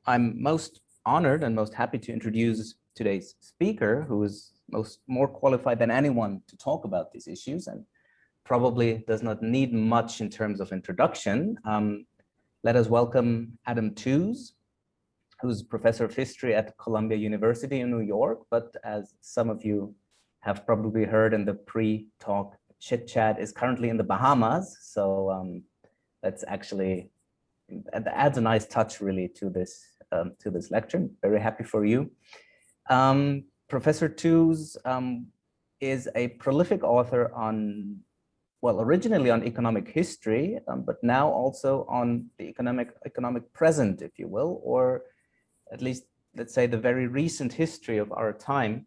I'm most honored and most happy to introduce today's speaker, who is more qualified than anyone to talk about these issues and probably does not need much in terms of introduction. Let us welcome Adam Tooze, who's professor of history at Columbia University in New York, but as some of you have probably heard in the pre-talk chit chat, is currently in the Bahamas. So that's actually, that adds a nice touch really to this lecture. Very happy for you. Professor Tooze is a prolific author on, well, originally on economic history, but now also on the economic present, if you will, or at least, let's say, the very recent history of our time,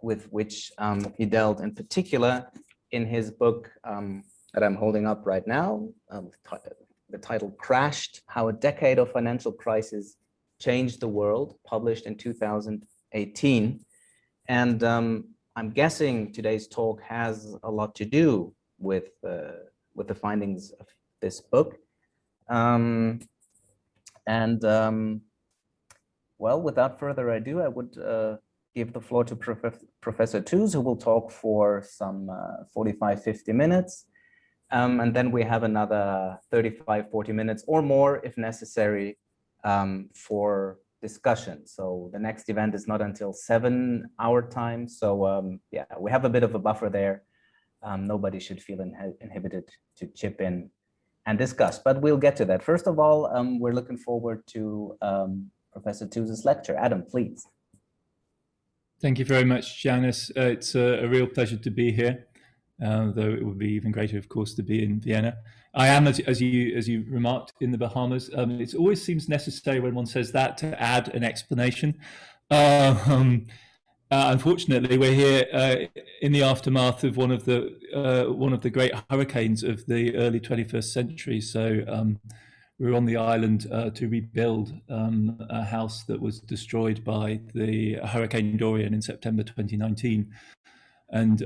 with which he dealt in particular in his book that I'm holding up right now, the title Crashed: How a Decade of Financial Crisis Changed the World, published in 2018. And I'm guessing today's talk has a lot to do with the findings of this book. Well, without further ado, I would give the floor to Professor Tooze, who will talk for some 45, 50 minutes. And then we have another 35, 40 minutes or more, if necessary, for discussion. So the next event is not until 7 our time. So yeah, we have a bit of a buffer there. Nobody should feel inhibited to chip in and discuss, but we'll get to that. First of all, we're looking forward to Professor Tooze's lecture. Adam, please. Thank you very much, Janice. It's a real pleasure to be here, though it would be even greater, of course, to be in Vienna. I am, as you remarked, in the Bahamas. It always seems necessary when one says that to add an explanation. Unfortunately, we're here in the aftermath of one of the great hurricanes of the early 21st century. So we're on the island to rebuild a house that was destroyed by the Hurricane Dorian in September 2019. And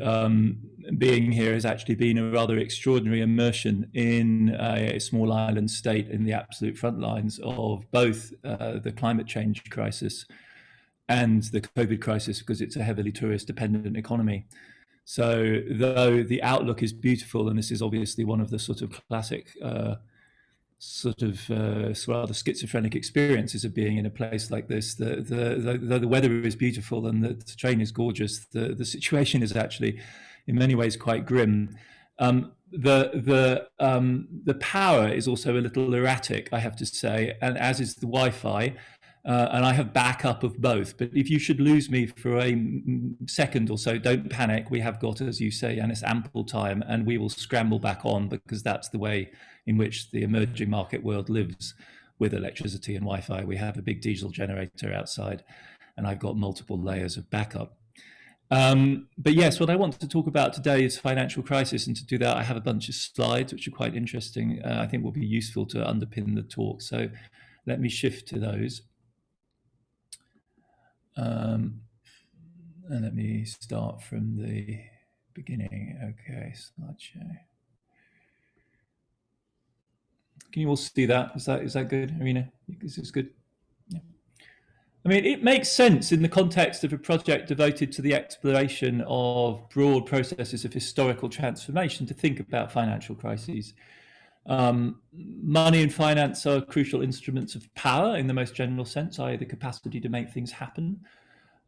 being here has actually been a rather extraordinary immersion in a small island state in the absolute front lines of both the climate change crisis and the COVID crisis, because it's a heavily tourist-dependent economy. So though the outlook is beautiful, and this is obviously one of the sort of classic rather schizophrenic experiences of being in a place like this, the weather is beautiful and the terrain is gorgeous, the situation is actually in many ways quite grim. The power is also a little erratic, I have to say, and as is the Wi-Fi. And I have backup of both. But if you should lose me for a second or so, don't panic. We have got, as you say, Yanis, ample time, and we will scramble back on, because that's the way in which the emerging market world lives with electricity and Wi-Fi. We have a big diesel generator outside, and I've got multiple layers of backup. But yes, what I want to talk about today is financial crisis. And to do that, I have a bunch of slides, which are quite interesting. I think will be useful to underpin the talk. So let me shift to those. And let me start from the beginning. Okay, slideshow. Can you all see that? Is that good, Irina? This is good. Yeah. I mean, it makes sense in the context of a project devoted to the exploration of broad processes of historical transformation to think about financial crises. Money and finance are crucial instruments of power in the most general sense, i.e. the capacity to make things happen.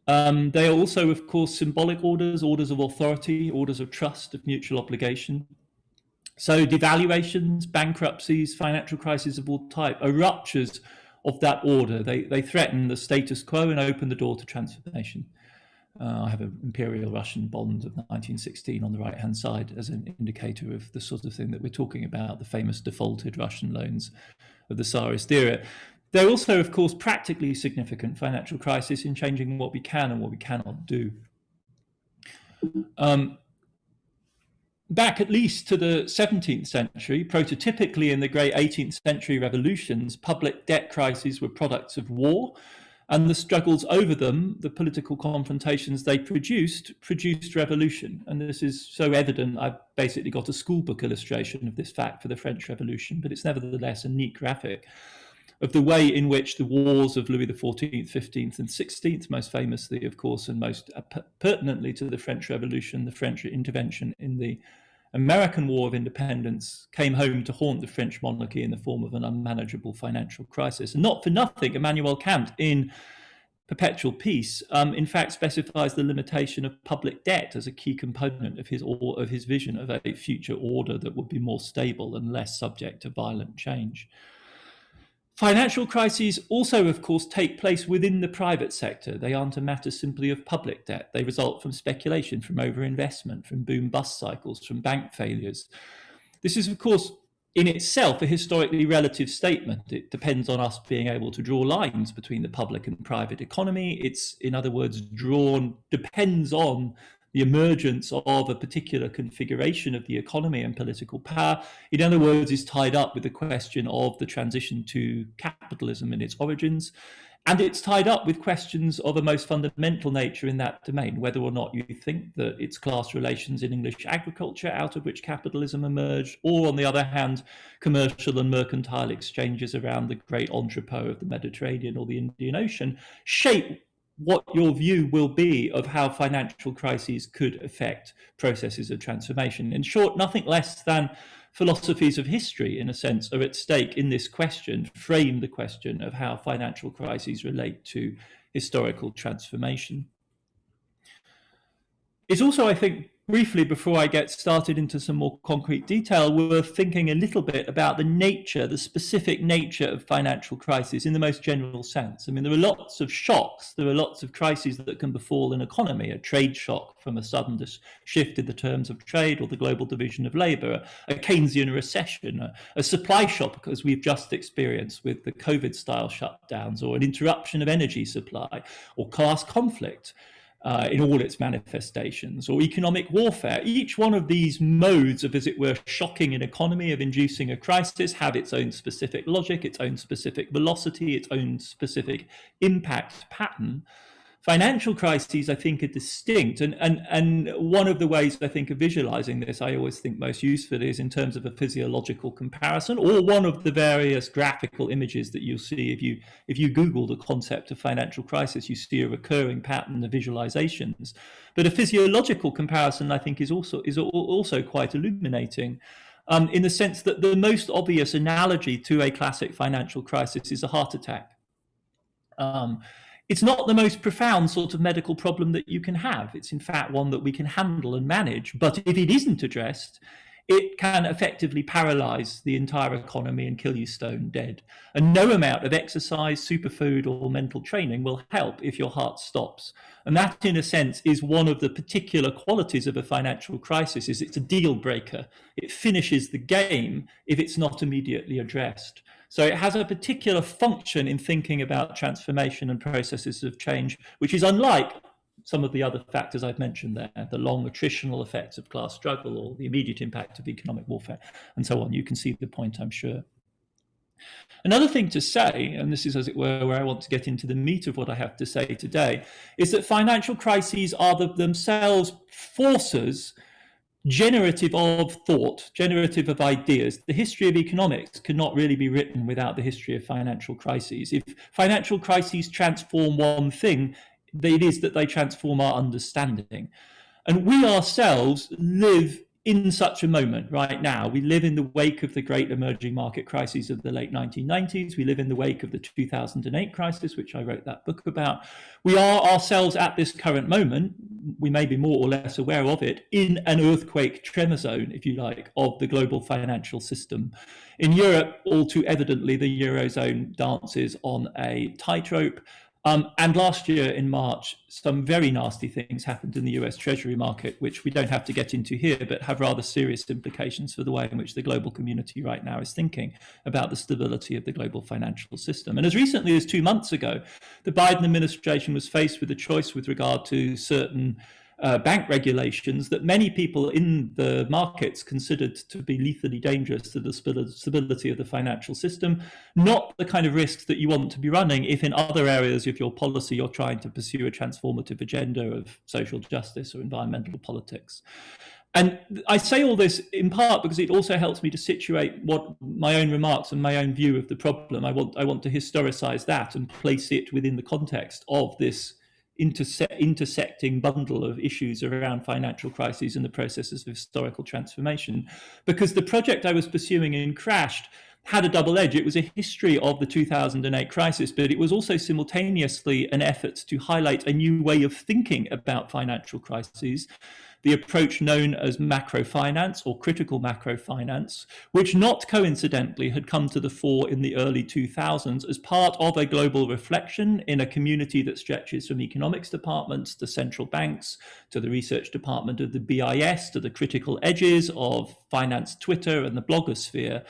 They are also, of course, symbolic orders of authority, orders of trust, of mutual obligation. So devaluations, bankruptcies, financial crises of all type are ruptures of that order. They threaten the status quo and open the door to transformation. I have an Imperial Russian bond of 1916 on the right-hand side as an indicator of the sort of thing that we're talking about, the famous defaulted Russian loans of the Tsarist era. They're also, of course, practically significant financial crisis in changing what we can and what we cannot do. Back at least to the 17th century, prototypically in the great 18th century revolutions, public debt crises were products of war, and the struggles over them, the political confrontations they produced revolution. And this is so evident, I've basically got a school book illustration of this fact for the French Revolution, but it's nevertheless a neat graphic. of the way in which the wars of Louis XIV, XV, and XVI, most famously, of course, and most pertinently to the French Revolution, the French intervention in the American War of Independence, came home to haunt the French monarchy in the form of an unmanageable financial crisis. And not for nothing, Immanuel Kant, in Perpetual Peace, in fact, specifies the limitation of public debt as a key component of his vision of a future order that would be more stable and less subject to violent change. Financial crises also, of course, take place within the private sector. They aren't a matter simply of public debt. They result from speculation, from overinvestment, from boom-bust cycles, from bank failures. This is, of course, in itself a historically relative statement. It depends on us being able to draw lines between the public and private economy. It's, in other words, depends on the emergence of a particular configuration of the economy and political power. In other words, is tied up with the question of the transition to capitalism in its origins. And it's tied up with questions of a most fundamental nature in that domain, whether or not you think that it's class relations in English agriculture out of which capitalism emerged, or on the other hand, commercial and mercantile exchanges around the great entrepot of the Mediterranean or the Indian Ocean, shape what your view will be of how financial crises could affect processes of transformation. In short, nothing less than philosophies of history, in a sense, are at stake in this question, frame the question of how financial crises relate to historical transformation. It's also, I think, briefly, before I get started into some more concrete detail, worth thinking a little bit about the nature, the specific nature of financial crises in the most general sense. I mean, there are lots of shocks, there are lots of crises that can befall an economy, a trade shock from a sudden shift in the terms of trade or the global division of labor, a Keynesian recession, a supply shock, as we've just experienced with the COVID-style shutdowns, or an interruption of energy supply, or class conflict. In all its manifestations, or economic warfare. Each one of these modes of, as it were, shocking an economy, of inducing a crisis, have its own specific logic, its own specific velocity, its own specific impact pattern. Financial crises, I think, are distinct. And one of the ways I think of visualizing this, I always think most useful, is in terms of a physiological comparison, or one of the various graphical images that you'll see if you Google the concept of financial crisis, you see a recurring pattern of visualizations. But a physiological comparison, I think, is also quite illuminating. In the sense that the most obvious analogy to a classic financial crisis is a heart attack. It's not the most profound sort of medical problem that you can have. It's in fact one that we can handle and manage. But if it isn't addressed, it can effectively paralyze the entire economy and kill you stone dead. And no amount of exercise, superfood, or mental training will help if your heart stops. And that, in a sense, is one of the particular qualities of a financial crisis, is it's a deal breaker. It finishes the game if it's not immediately addressed. So it has a particular function in thinking about transformation and processes of change, which is unlike some of the other factors I've mentioned there, the long attritional effects of class struggle or the immediate impact of economic warfare and so on. You can see the point, I'm sure. Another thing to say, and this is, as it were, where I want to get into the meat of what I have to say today, is that financial crises are themselves forces generative of thought, generative of ideas. The history of economics cannot really be written without the history of financial crises. If financial crises transform one thing, it is that they transform our understanding. And we ourselves live in such a moment right now. We live in the wake of the great emerging market crises of the late 1990s. We live in the wake of the 2008 crisis, which I wrote that book about. We are ourselves at this current moment, we may be more or less aware of it, in an earthquake tremor zone, if you like, of the global financial system. In Europe, all too evidently, the Eurozone dances on a tightrope. And last year in March, some very nasty things happened in the US Treasury market, which we don't have to get into here, but have rather serious implications for the way in which the global community right now is thinking about the stability of the global financial system. And as recently as 2 months ago, the Biden administration was faced with a choice with regard to certain bank regulations that many people in the markets considered to be lethally dangerous to the stability of the financial system, not the kind of risks that you want to be running if in other areas of your policy you're trying to pursue a transformative agenda of social justice or environmental politics. And I say all this in part because it also helps me to situate what my own remarks and my own view of the problem. I want to historicize that and place it within the context of this intersecting bundle of issues around financial crises and the processes of historical transformation. Because the project I was pursuing in Crashed had a double edge. It was a history of the 2008 crisis, but it was also simultaneously an effort to highlight a new way of thinking about financial crises, the approach known as macrofinance or critical macrofinance, which not coincidentally had come to the fore in the early 2000s as part of a global reflection in a community that stretches from economics departments to central banks, to the research department of the BIS, to the critical edges of finance Twitter and the blogosphere.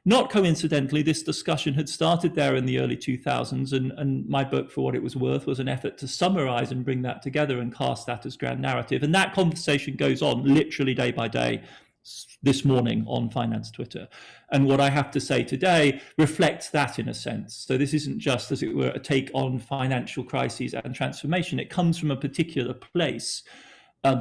Not coincidentally, this discussion had started there in the early 2000s, and my book, for what it was worth, was an effort to summarize and bring that together and cast that as grand narrative. And that conversation goes on literally day by day this morning on finance Twitter. And what I have to say today reflects that in a sense. So this isn't just, as it were, a take on financial crises and transformation. It comes from a particular place.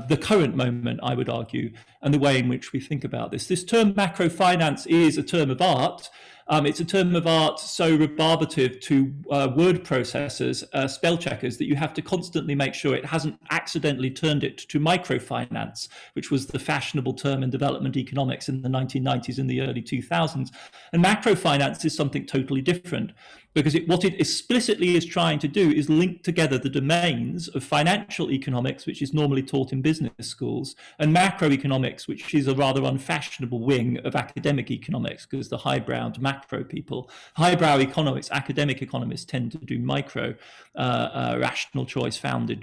The current moment, I would argue, and the way in which we think about this. This term macrofinance is a term of art. It's a term of art so rebarbative to word processors, spell checkers, that you have to constantly make sure it hasn't accidentally turned it to microfinance, which was the fashionable term in development economics in the 1990s and the early 2000s. And macrofinance is something totally different, because what it explicitly is trying to do is link together the domains of financial economics, which is normally taught in business schools, and macroeconomics, which is a rather unfashionable wing of academic economics, because the highbrowed macro people, highbrow economics, academic economists tend to do micro, rational choice founded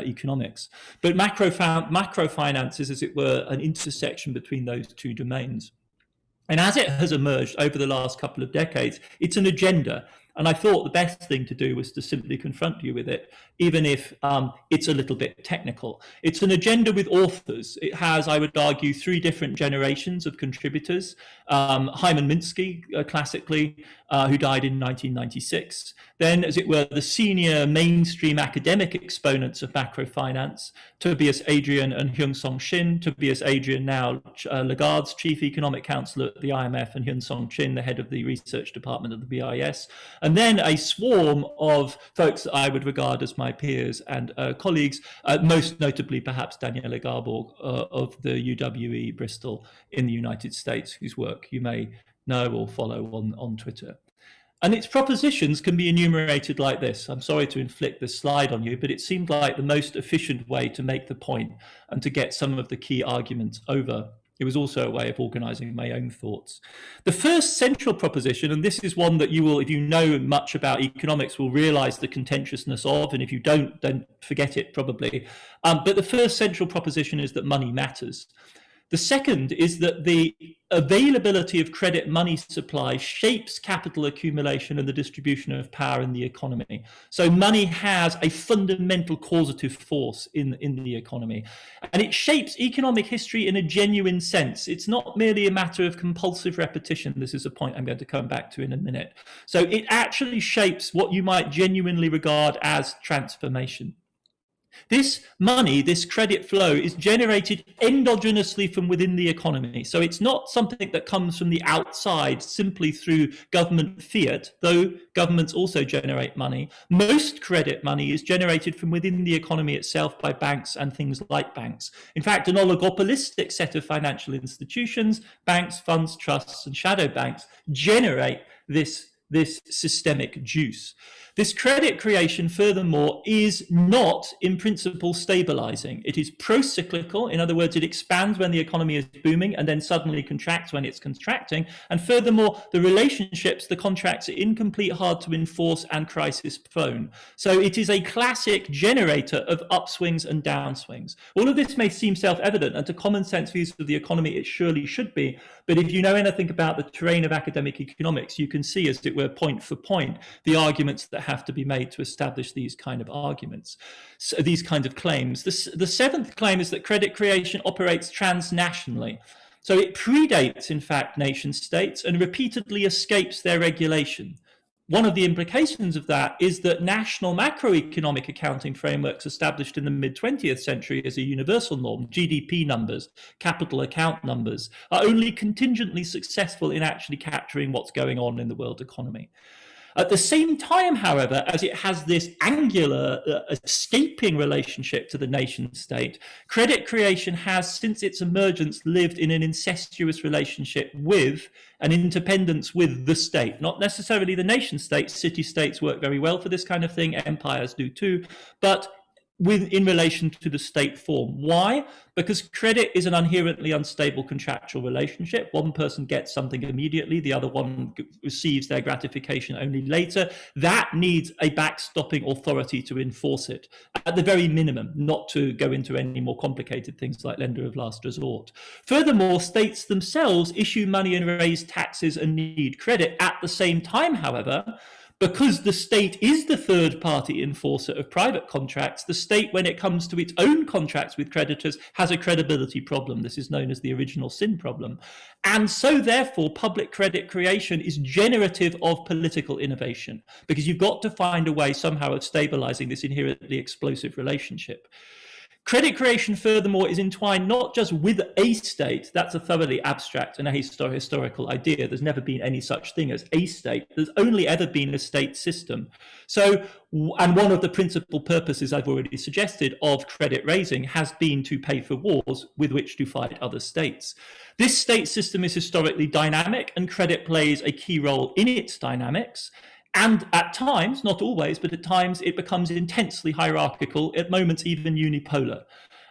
economics. But macrofinance is, as it were, an intersection between those two domains. And as it has emerged over the last couple of decades, it's an agenda. And I thought the best thing to do was to simply confront you with it, even if it's a little bit technical. It's an agenda with authors. It has, I would argue, three different generations of contributors. Hyman Minsky, classically, who died in 1996. Then, as it were, the senior mainstream academic exponents of macrofinance, Tobias Adrian and Hyun Song Shin. Tobias Adrian, now Lagarde's chief economic counselor at the IMF, and Hyun Song Shin, the head of the research department of the BIS. And then a swarm of folks that I would regard as my peers and colleagues, most notably perhaps Daniela Garborg of the UWE Bristol in the United States, whose work you may know or follow on Twitter. And its propositions can be enumerated like this. I'm sorry to inflict this slide on you, but it seemed like the most efficient way to make the point and to get some of the key arguments over. It was also a way of organizing my own thoughts. The first central proposition, and this is one that you will, if you know much about economics, will realize the contentiousness of, and if you don't, then forget it probably. But the first central proposition is that money matters. The second is that the availability of credit money supply shapes capital accumulation and the distribution of power in the economy. So money has a fundamental causative force in the economy. And it shapes economic history in a genuine sense. It's not merely a matter of compulsive repetition. This is a point I'm going to come back to in a minute. So it actually shapes what you might genuinely regard as transformation. This money, this credit flow, is generated endogenously from within the economy. So it's not something that comes from the outside simply through government fiat, though governments also generate money. Most credit money is generated from within the economy itself by banks and things like banks. In fact, an oligopolistic set of financial institutions, banks, funds, trusts, and shadow banks generate this systemic juice. This credit creation, furthermore, is not in principle stabilizing. It is pro-cyclical. In other words, it expands when the economy is booming and then suddenly contracts when it's contracting. And furthermore, the relationships, the contracts are incomplete, hard to enforce, and crisis prone. So it is a classic generator of upswings and downswings. All of this may seem self-evident, and to common sense views of the economy, it surely should be. But if you know anything about the terrain of academic economics, you can see, as it were, point for point, the arguments that have to be made to establish these kind of arguments, so these kinds of claims. The seventh claim is that credit creation operates transnationally. So it predates, in fact, nation states and repeatedly escapes their regulation. one of the implications of that is that national macroeconomic accounting frameworks established in the mid-20th century as a universal norm, GDP numbers, capital account numbers, are only contingently successful in actually capturing what's going on in the world economy. At the same time, however, as it has this angular, escaping relationship to the nation state, credit creation has, since its emergence, lived in an incestuous relationship with an independence with the state, not necessarily the nation state. City-states work very well for this kind of thing, empires do too, but in relation to the state form. Why? Because credit is an inherently unstable contractual relationship. One person gets something immediately, the other one receives their gratification only later. That needs a backstopping authority to enforce it, at the very minimum, not to go into any more complicated things like lender of last resort. Furthermore, states themselves issue money and raise taxes and need credit. At the same time, however, because the state is the third-party enforcer of private contracts, the state, when it comes to its own contracts with creditors, has a credibility problem. This is known as the original sin problem. And so, therefore, public credit creation is generative of political innovation, because you've got to find a way somehow of stabilizing this inherently explosive relationship. Credit creation, furthermore, is entwined not just with a state. That's a thoroughly abstract and historical idea. There's never been any such thing as a state. There's only ever been a state system. So, and one of the principal purposes I've already suggested of credit raising has been to pay for wars with which to fight other states. This state system is historically dynamic, and credit plays a key role in its dynamics. And at times, not always, but at times it becomes intensely hierarchical, at moments even unipolar.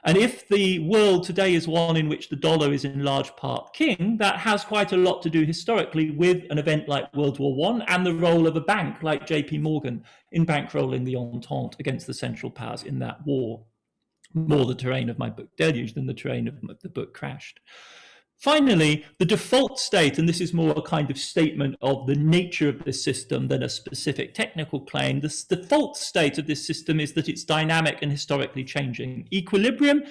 And if the world today is one in which the dollar is in large part king, that has quite a lot to do historically with an event like World War I and the role of a bank like JP Morgan in bankrolling the Entente against the Central Powers in that war. More the terrain of my book Deluge than the terrain of the book Crashed. Finally, the default state, and this is more a kind of statement of the nature of this system than a specific technical claim, the default state of this system is that it's dynamic and historically changing. Equilibrium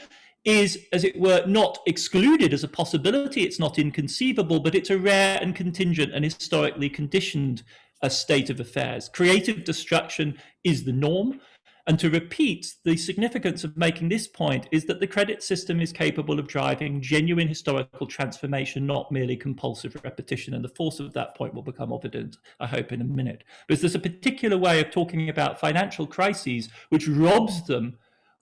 is, as it were, not excluded as a possibility, it's not inconceivable, but it's a rare and contingent and historically conditioned state of affairs. Creative destruction is the norm. And to repeat, the significance of making this point is that the credit system is capable of driving genuine historical transformation, not merely compulsive repetition. And the force of that point will become evident, I hope, in a minute. Because there's a particular way of talking about financial crises which robs them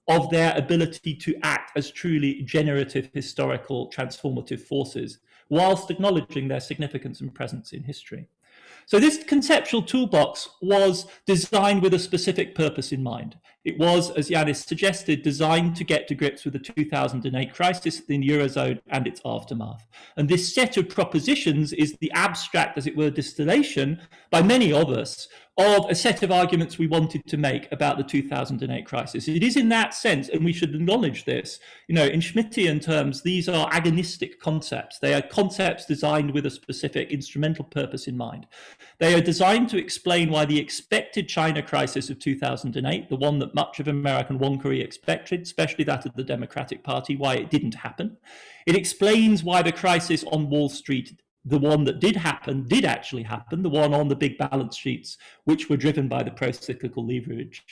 of their ability to act as truly generative, historical, transformative forces, whilst acknowledging their significance and presence in history. So this conceptual toolbox was designed with a specific purpose in mind. It was, as Yanis suggested, designed to get to grips with the 2008 crisis in the Eurozone and its aftermath. And this set of propositions is the abstract, as it were, distillation by many of us of a set of arguments we wanted to make about the 2008 crisis. It is in that sense, and we should acknowledge this, in Schumpeterian terms, these are agonistic concepts. They are concepts designed with a specific instrumental purpose in mind. They are designed to explain why the expected China crisis of 2008, the one that much of American wonkery expected, especially that of the Democratic Party, why it didn't happen. It explains why the crisis on Wall Street, the one that did happen, did actually happen, the one on the big balance sheets, which were driven by the pro-cyclical leverage.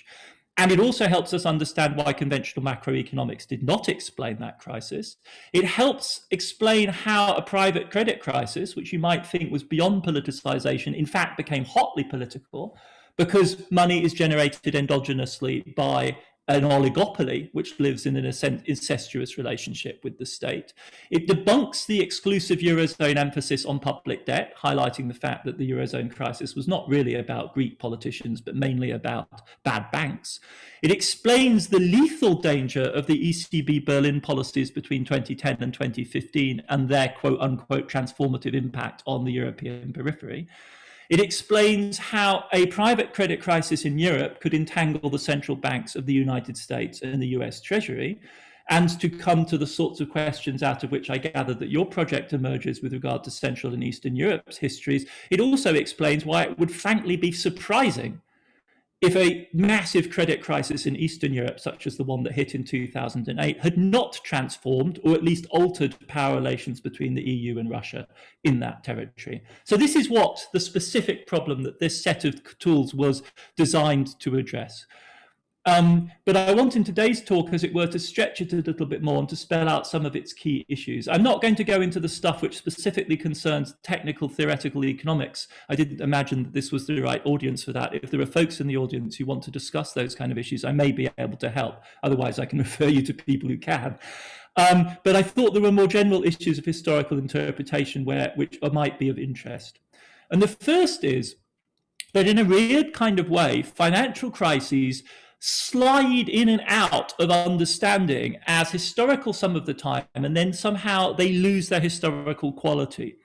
And it also helps us understand why conventional macroeconomics did not explain that crisis. It helps explain how a private credit crisis, which you might think was beyond politicization, in fact became hotly political, because money is generated endogenously by an oligopoly which lives in an incestuous relationship with the state. It debunks the exclusive Eurozone emphasis on public debt, highlighting the fact that the Eurozone crisis was not really about Greek politicians, but mainly about bad banks. It explains the lethal danger of the ECB Berlin policies between 2010 and 2015 and their quote-unquote transformative impact on the European periphery. It explains how a private credit crisis in Europe could entangle the central banks of the United States and the US Treasury, and to come to the sorts of questions out of which I gather that your project emerges with regard to Central and Eastern Europe's histories. It also explains why it would frankly be surprising if a massive credit crisis in Eastern Europe, such as the one that hit in 2008, had not transformed or at least altered power relations between the EU and Russia in that territory. So this is what the specific problem that this set of tools was designed to address. But I want in today's talk, as it were, to stretch it a little bit more and to spell out some of its key issues. I'm not going to go into the stuff which specifically concerns technical theoretical economics. I didn't imagine that this was the right audience for that. If there are folks in the audience who want to discuss those kind of issues, I may be able to help. Otherwise, I can refer you to people who can. But I thought there were more general issues of historical interpretation which might be of interest. And the first is that in a weird kind of way, financial crises slide in and out of understanding as historical some of the time, and then somehow they lose their historical quality.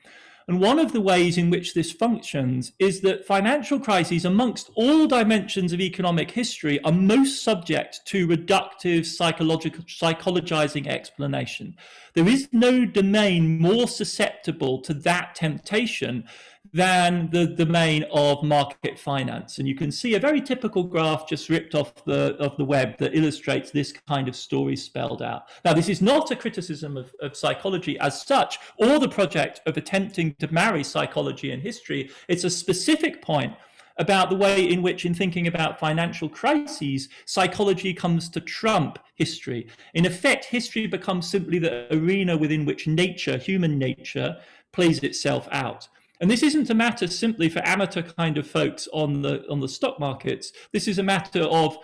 And one of the ways in which this functions is that financial crises, amongst all dimensions of economic history, are most subject to reductive psychologizing explanation. There is no domain more susceptible to that temptation than the domain of market finance. And you can see a very typical graph just ripped off the web that illustrates this kind of story spelled out. Now, this is not a criticism of psychology as such, or the project of attempting to marry psychology and history. It's a specific point about the way in which, in thinking about financial crises, psychology comes to trump history. In effect, history becomes simply the arena within which nature, human nature, plays itself out. And this isn't a matter simply for amateur kind of folks on the stock markets. This is a matter of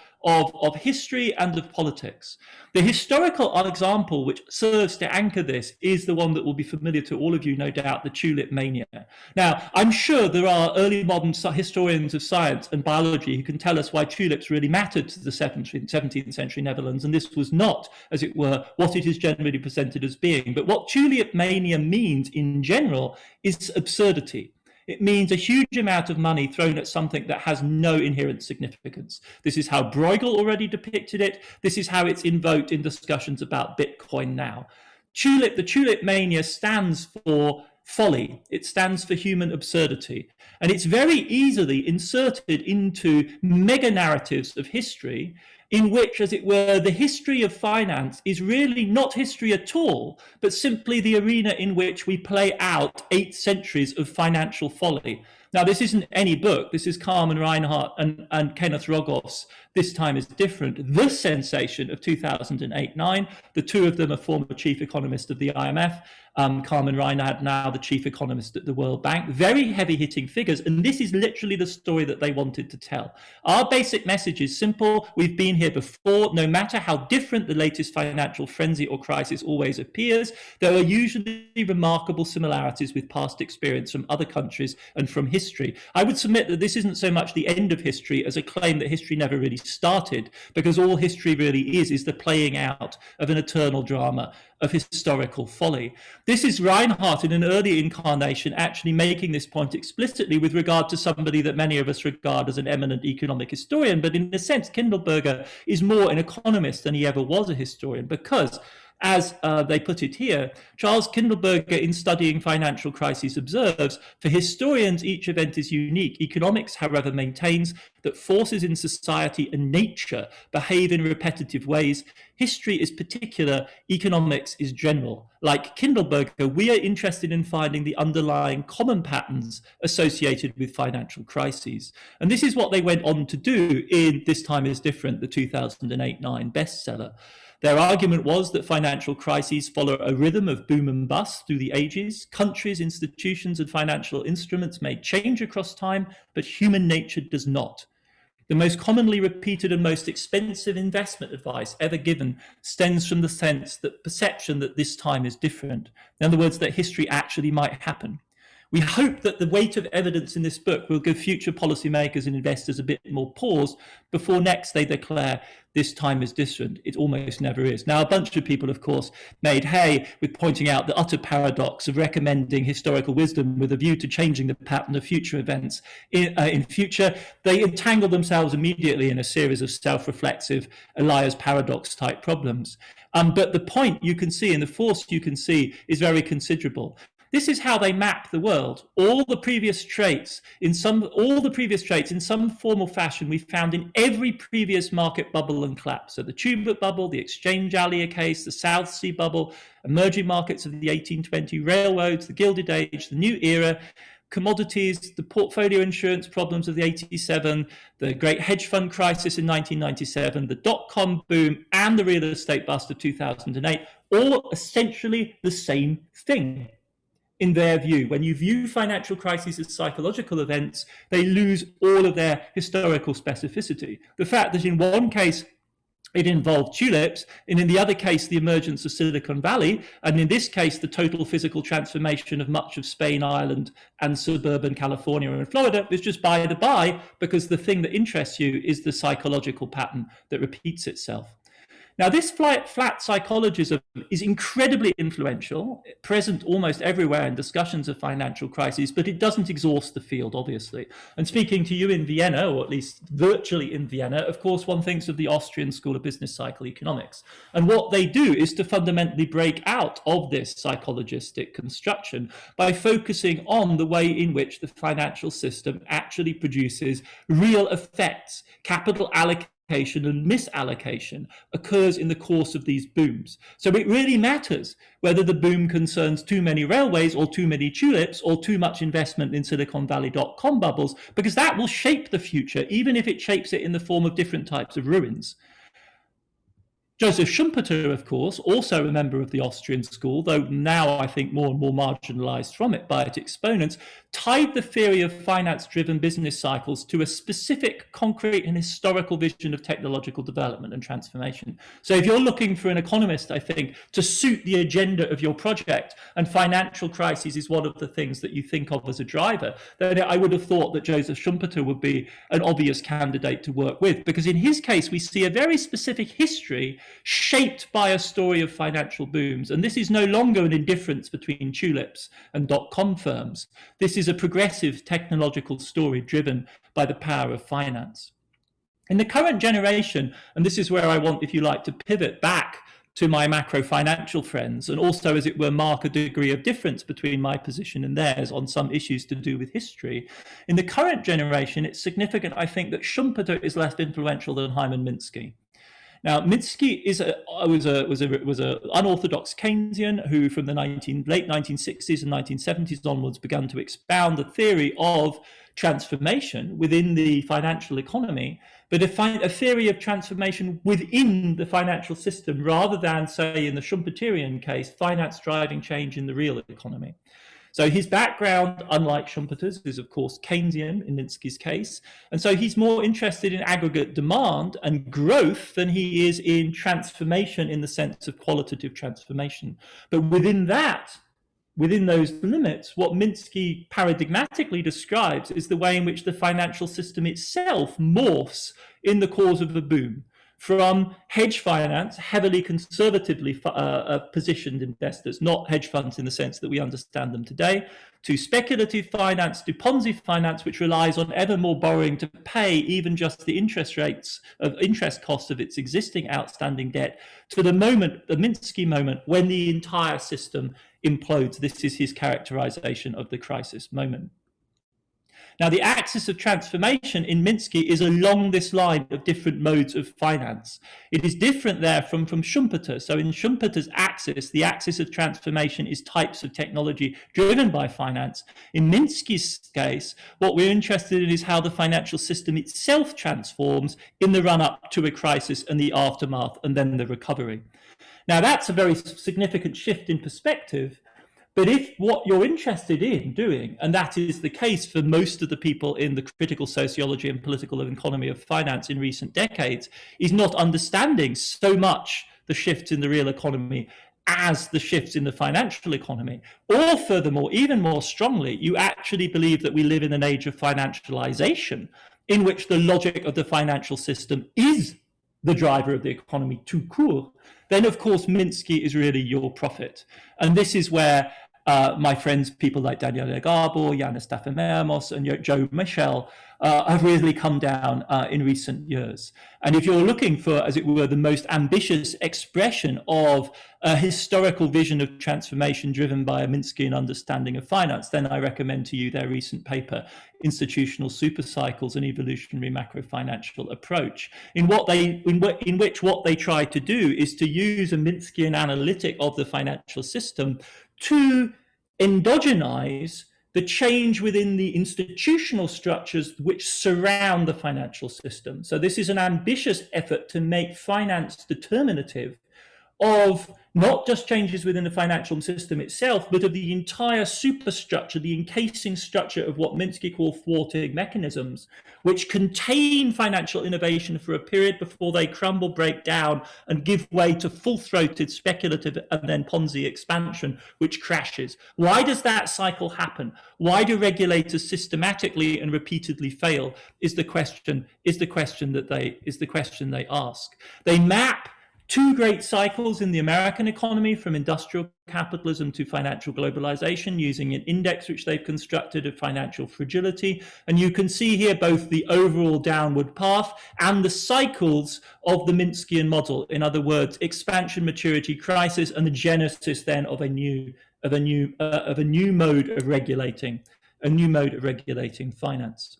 history and of politics. The historical example which serves to anchor this is the one that will be familiar to all of you, no doubt, the Tulip Mania. Now, I'm sure there are early modern historians of science and biology who can tell us why tulips really mattered to the 17th century Netherlands, and this was not, as it were, what it is generally presented as being. But what Tulip Mania means in general is absurdity. It means a huge amount of money thrown at something that has no inherent significance. This is how Bruegel already depicted it. This is how it's invoked in discussions about Bitcoin now. The Tulip Mania stands for folly. It stands for human absurdity. And it's very easily inserted into mega narratives of history in which, as it were, the history of finance is really not history at all, but simply the arena in which we play out 8 centuries of financial folly. Now, this isn't any book. This is Carmen Reinhardt and Kenneth Rogoff's This Time is Different, the sensation of 2008-9. The two of them are former chief economist of the IMF. Carmen Reinhardt, now the chief economist at the World Bank. Very heavy-hitting figures, and this is literally the story that they wanted to tell. Our basic message is simple. We've been here before. No matter how different the latest financial frenzy or crisis always appears, there are usually remarkable similarities with past experience from other countries and from history. I would submit that this isn't so much the end of history as a claim that history never really started, because all history really is the playing out of an eternal drama of historical folly. This is Reinhardt in an early incarnation actually making this point explicitly with regard to somebody that many of us regard as an eminent economic historian, but in a sense, Kindleberger is more an economist than he ever was a historian, because as they put it here, Charles Kindleberger, in studying financial crises, observes, for historians, each event is unique. Economics, however, maintains that forces in society and nature behave in repetitive ways. History is particular, economics is general. Like Kindleberger, we are interested in finding the underlying common patterns associated with financial crises. And this is what they went on to do in This Time is Different, the 2008-9 bestseller. Their argument was that financial crises follow a rhythm of boom and bust through the ages. Countries, institutions, and financial instruments may change across time, but human nature does not. The most commonly repeated and most expensive investment advice ever given stems from the perception that this time is different. In other words, that history actually might happen. We hope that the weight of evidence in this book will give future policymakers and investors a bit more pause before next they declare this time is different. It almost never is. Now, a bunch of people, of course, made hay with pointing out the utter paradox of recommending historical wisdom with a view to changing the pattern of future events. In future, they entangle themselves immediately in a series of self-reflexive Elias paradox type problems. But the point you can see and the force you can see is very considerable. This is how they map the world. All the previous traits in some form or fashion we found in every previous market bubble and collapse. So the tulip bubble, the exchange allier case, the South Sea bubble, emerging markets of the 1820, railroads, the Gilded Age, the New Era, commodities, the portfolio insurance problems of the 87, the great hedge fund crisis in 1997, the dot-com boom, and the real estate bust of 2008, all essentially the same thing. In their view, when you view financial crises as psychological events, they lose all of their historical specificity. The fact that in one case, it involved tulips, and in the other case, the emergence of Silicon Valley, and in this case, the total physical transformation of much of Spain, Ireland, and suburban California and Florida, is just by the by, because the thing that interests you is the psychological pattern that repeats itself. Now, this flat psychologism is incredibly influential, present almost everywhere in discussions of financial crises, but it doesn't exhaust the field, obviously. And speaking to you in Vienna, or at least virtually in Vienna, of course, one thinks of the Austrian School of Business Cycle Economics. And what they do is to fundamentally break out of this psychologistic construction by focusing on the way in which the financial system actually produces real effects, capital allocation and misallocation occurs in the course of these booms. So it really matters whether the boom concerns too many railways or too many tulips or too much investment in Silicon Valley .com bubbles, because that will shape the future, even if it shapes it in the form of different types of ruins. Joseph Schumpeter, of course, also a member of the Austrian school, though now I think more and more marginalized from it by its exponents, tied the theory of finance-driven business cycles to a specific, concrete and historical vision of technological development and transformation. So if you're looking for an economist, I think, to suit the agenda of your project, and financial crises is one of the things that you think of as a driver, then I would have thought that Joseph Schumpeter would be an obvious candidate to work with, because in his case, we see a very specific history shaped by a story of financial booms. And this is no longer an indifference between tulips and .com firms. This is a progressive technological story driven by the power of finance. In the current generation, and this is where I want, if you like, to pivot back to my macro financial friends, and also, as it were, mark a degree of difference between my position and theirs on some issues to do with history. In the current generation, it's significant, I think, that Schumpeter is less influential than Hyman Minsky. Now, Minsky was an unorthodox Keynesian who, from the late 1960s and 1970s onwards, began to expound the theory of transformation within the financial economy, but a theory of transformation within the financial system, rather than, say, in the Schumpeterian case, finance driving change in the real economy. So his background, unlike Schumpeter's, is of course Keynesian in Minsky's case. And so he's more interested in aggregate demand and growth than he is in transformation in the sense of qualitative transformation. But within those limits, what Minsky paradigmatically describes is the way in which the financial system itself morphs in the cause of a boom, from hedge finance, heavily conservatively positioned investors, not hedge funds in the sense that we understand them today, to speculative finance, to Ponzi finance, which relies on ever more borrowing to pay even just the interest costs of its existing outstanding debt, to the Minsky moment, when the entire system implodes. This is his characterization of the crisis moment. Now, the axis of transformation in Minsky is along this line of different modes of finance. It is different there from Schumpeter. So in Schumpeter's axis, the axis of transformation is types of technology driven by finance. In Minsky's case, what we're interested in is how the financial system itself transforms in the run-up to a crisis and the aftermath, and then the recovery. Now, that's a very significant shift in perspective. But if what you're interested in doing, and that is the case for most of the people in the critical sociology and political economy of finance in recent decades, is not understanding so much the shifts in the real economy as the shifts in the financial economy, or furthermore, even more strongly, you actually believe that we live in an age of financialization, in which the logic of the financial system is the driver of the economy tout court, then of course Minsky is really your prophet. And this is where my friends, people like Daniele Garbor, Yanis Stathimamos, and Joe Michel, have really come down in recent years. And if you're looking for, as it were, the most ambitious expression of a historical vision of transformation driven by a Minskian understanding of finance, then I recommend to you their recent paper, Institutional Supercycles, an Evolutionary Macro-Financial Approach, in which what they try to do is to use a Minskian analytic of the financial system to endogenize the change within the institutional structures which surround the financial system. So this is an ambitious effort to make finance determinative of not just changes within the financial system itself, but of the entire superstructure, the encasing structure of what Minsky called thwarting mechanisms, which contain financial innovation for a period before they crumble, break down, and give way to full-throated speculative and then Ponzi expansion, which crashes. Why does that cycle happen? Why do regulators systematically and repeatedly fail? Is the question they ask. They map two great cycles in the American economy, from industrial capitalism to financial globalization, using an index which they've constructed of financial fragility. And you can see here both the overall downward path and the cycles of the Minskian model. In other words, expansion, maturity, crisis, and the genesis then of a new mode of regulating finance.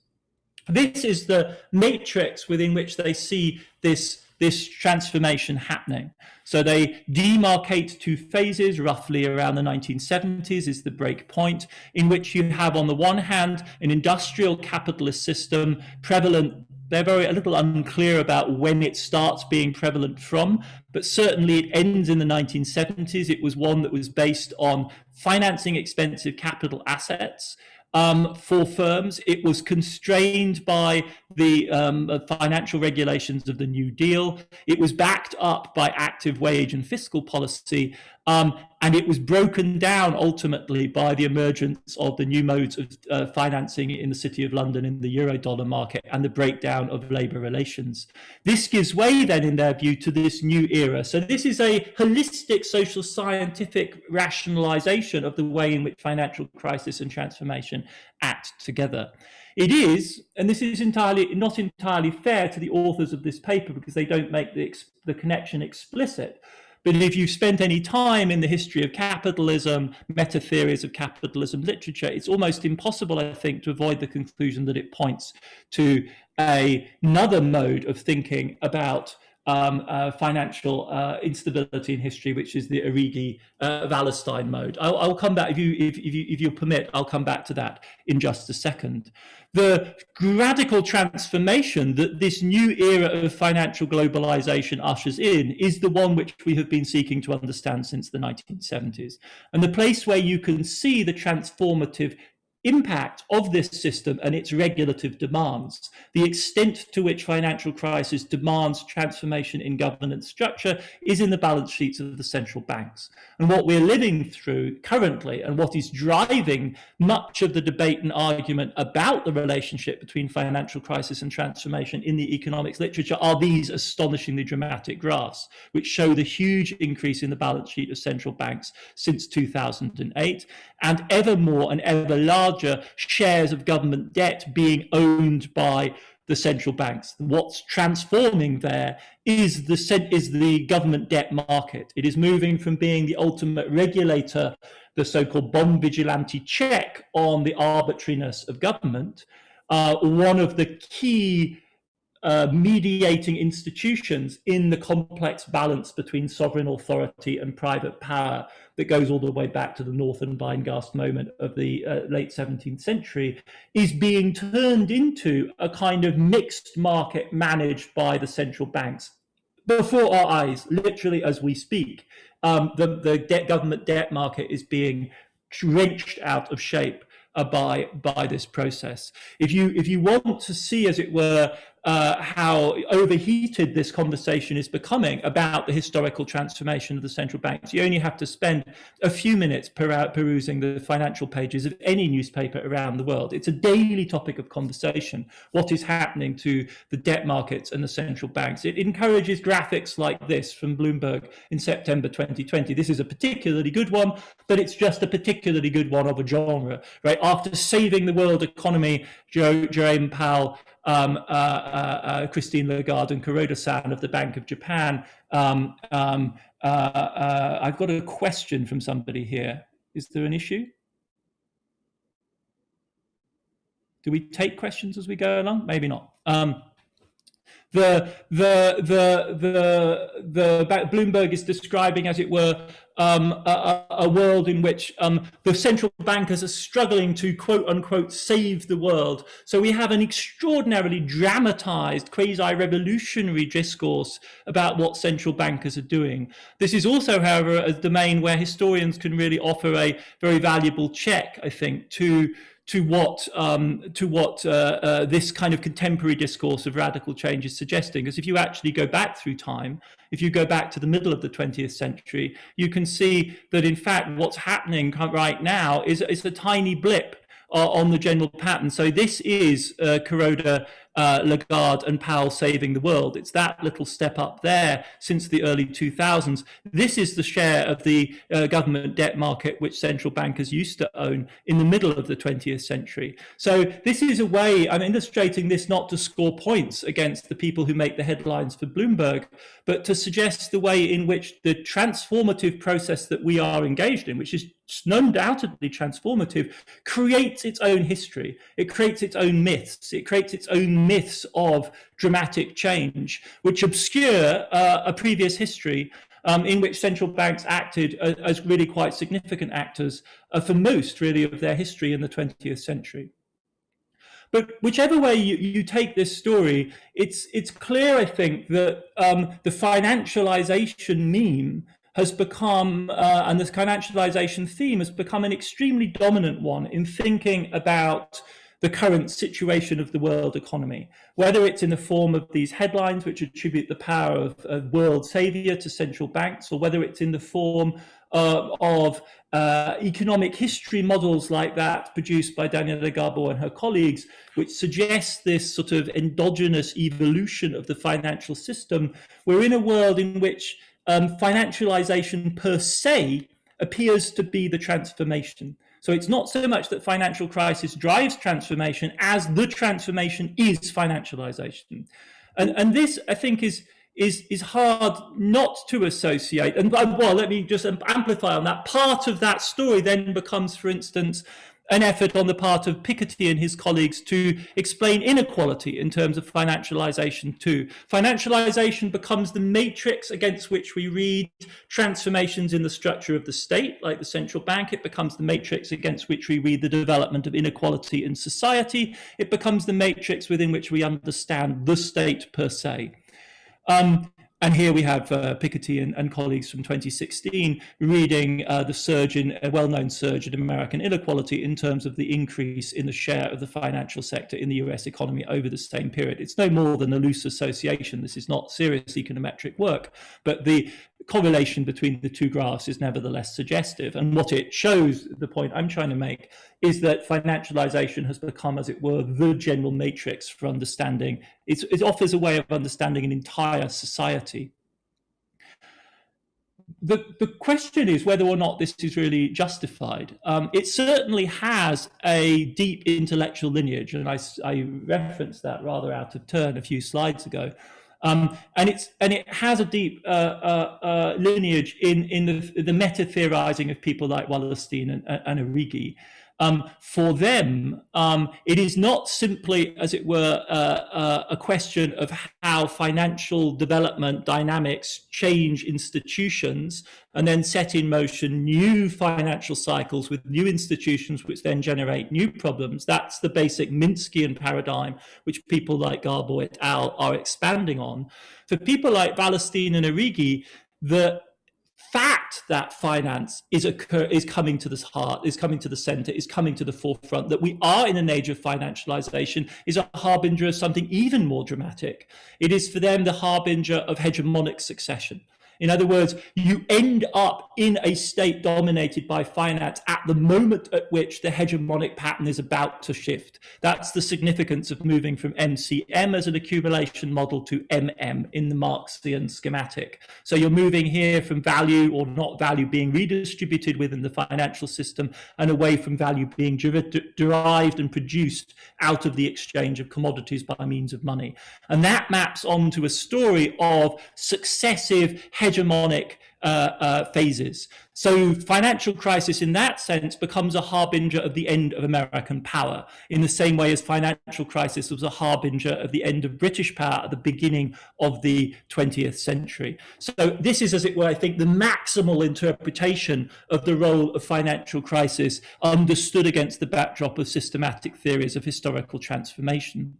This is the matrix within which they see this transformation happening. So they demarcate two phases. Roughly around the 1970s is the break point, in which you have, on the one hand, an industrial capitalist system prevalent. They're a little unclear about when it starts being prevalent from, but certainly it ends in the 1970s. It was one that was based on financing expensive capital assets for firms. It was constrained by the financial regulations of the New Deal. It was backed up by active wage and fiscal policy. And it was broken down ultimately by the emergence of the new modes of financing in the City of London in the Eurodollar market and the breakdown of labour relations. This gives way then, in their view, to this new era. So this is a holistic social scientific rationalisation of the way in which financial crisis and transformation act together. It is, and this is not entirely fair to the authors of this paper, because they don't make the connection explicit. But if you've spent any time in the history of capitalism, meta-theories of capitalism literature, it's almost impossible, I think, to avoid the conclusion that it points to another mode of thinking about financial instability in history, which is the Arrighi Wallerstein mode. I'll come back, if you'll permit, I'll come back to that in just a second. The radical transformation that this new era of financial globalization ushers in is the one which we have been seeking to understand since the 1970s. And the place where you can see the transformative impact of this system and its regulative demands, the extent to which financial crisis demands transformation in governance structure, is in the balance sheets of the central banks. And what we're living through currently, and what is driving much of the debate and argument about the relationship between financial crisis and transformation in the economics literature, are these astonishingly dramatic graphs, which show the huge increase in the balance sheet of central banks since 2008, and ever more and ever larger shares of government debt being owned by the central banks. What's transforming there is the government debt market. It is moving from being the ultimate regulator, the so-called bond vigilante check on the arbitrariness of government, one of the key mediating institutions in the complex balance between sovereign authority and private power that goes all the way back to the Northern Weingast moment of the late 17th century, is being turned into a kind of mixed market managed by the central banks before our eyes, literally as we speak. The government debt market is being wrenched out of shape by this process. If you want to see, as it were, how overheated this conversation is becoming about the historical transformation of the central banks. You only have to spend a few minutes perusing the financial pages of any newspaper around the world. It's a daily topic of conversation, what is happening to the debt markets and the central banks. It encourages graphics like this from Bloomberg in September 2020. This is a particularly good one, but it's just a particularly good one of a genre, right? After saving the world economy, Jerome Powell, Christine Lagarde and Kuroda-san of the Bank of Japan. I've got a question from somebody here. Is there an issue? Do we take questions as we go along? Maybe not. Bloomberg is describing, as it were, a world in which the central bankers are struggling to, quote unquote, save the world. So we have an extraordinarily dramatized, quasi-revolutionary discourse about what central bankers are doing. This is also, however, a domain where historians can really offer a very valuable check, I think, to what this kind of contemporary discourse of radical change is suggesting. Because if you actually go back through time, if you go back to the middle of the 20th century, you can see that in fact what's happening right now is a tiny blip on the general pattern. So this is Kuroda, Lagarde and Powell saving the world. It's that little step up there since the early 2000s. This is the share of the government debt market which central bankers used to own in the middle of the 20th century. So this is a way, I'm illustrating this not to score points against the people who make the headlines for Bloomberg, but to suggest the way in which the transformative process that we are engaged in, which is undoubtedly transformative, creates its own history. It creates its own myths. It creates its own myths of dramatic change, which obscure a previous history in which central banks acted as really quite significant actors for most, really, of their history in the 20th century. But whichever way you take this story, it's clear, I think, that the financialization meme has become, and this financialization theme has become an extremely dominant one in thinking about the current situation of the world economy, whether it's in the form of these headlines which attribute the power of world savior to central banks, or whether it's in the form of economic history models like that produced by Daniela Gabo and her colleagues, which suggests this sort of endogenous evolution of the financial system. We're in a world in which financialization per se appears to be the transformation. So it's not so much that financial crisis drives transformation as the transformation is financialization. And this, I think, is hard not to associate. And well, let me just amplify on that. Part of that story then becomes, for instance, an effort on the part of Piketty and his colleagues to explain inequality in terms of financialization too. Financialization becomes the matrix against which we read transformations in the structure of the state, like the central bank. It becomes the matrix against which we read the development of inequality in society. It becomes the matrix within which we understand the state per se. And here we have Piketty and colleagues from 2016 reading the surge in a well-known surge in American inequality in terms of the increase in the share of the financial sector in the US economy over the same period. It's no more than a loose association. This is not serious econometric work, but the correlation between the two graphs is nevertheless suggestive. And what it shows, the point I'm trying to make, is that financialization has become, as it were, the general matrix for understanding. It offers a way of understanding an entire society. The question is whether or not this is really justified. It certainly has a deep intellectual lineage, and I referenced that rather out of turn a few slides ago. And it has a deep lineage in the meta theorizing of people like Wallerstein and Arrighi. For them, it is not simply, as it were, a question of how financial development dynamics change institutions and then set in motion new financial cycles with new institutions which then generate new problems. That's the basic Minskian paradigm, which people like Garbo et al. Are expanding on. For people like Wallerstein and Arrighi, the fact that finance is coming to the heart, is coming to the center, is coming to the forefront, that we are in an age of financialization, is a harbinger of something even more dramatic. It is for them the harbinger of hegemonic succession. In other words, you end up in a state dominated by finance at the moment at which the hegemonic pattern is about to shift. That's the significance of moving from MCM as an accumulation model to MM in the Marxian schematic. So you're moving here from value or not value being redistributed within the financial system and away from value being derived and produced out of the exchange of commodities by means of money. And that maps onto a story of successive hegemonic phases. So financial crisis in that sense becomes a harbinger of the end of American power, in the same way as financial crisis was a harbinger of the end of British power at the beginning of the 20th century. So this is, as it were, I think, the maximal interpretation of the role of financial crisis understood against the backdrop of systematic theories of historical transformation.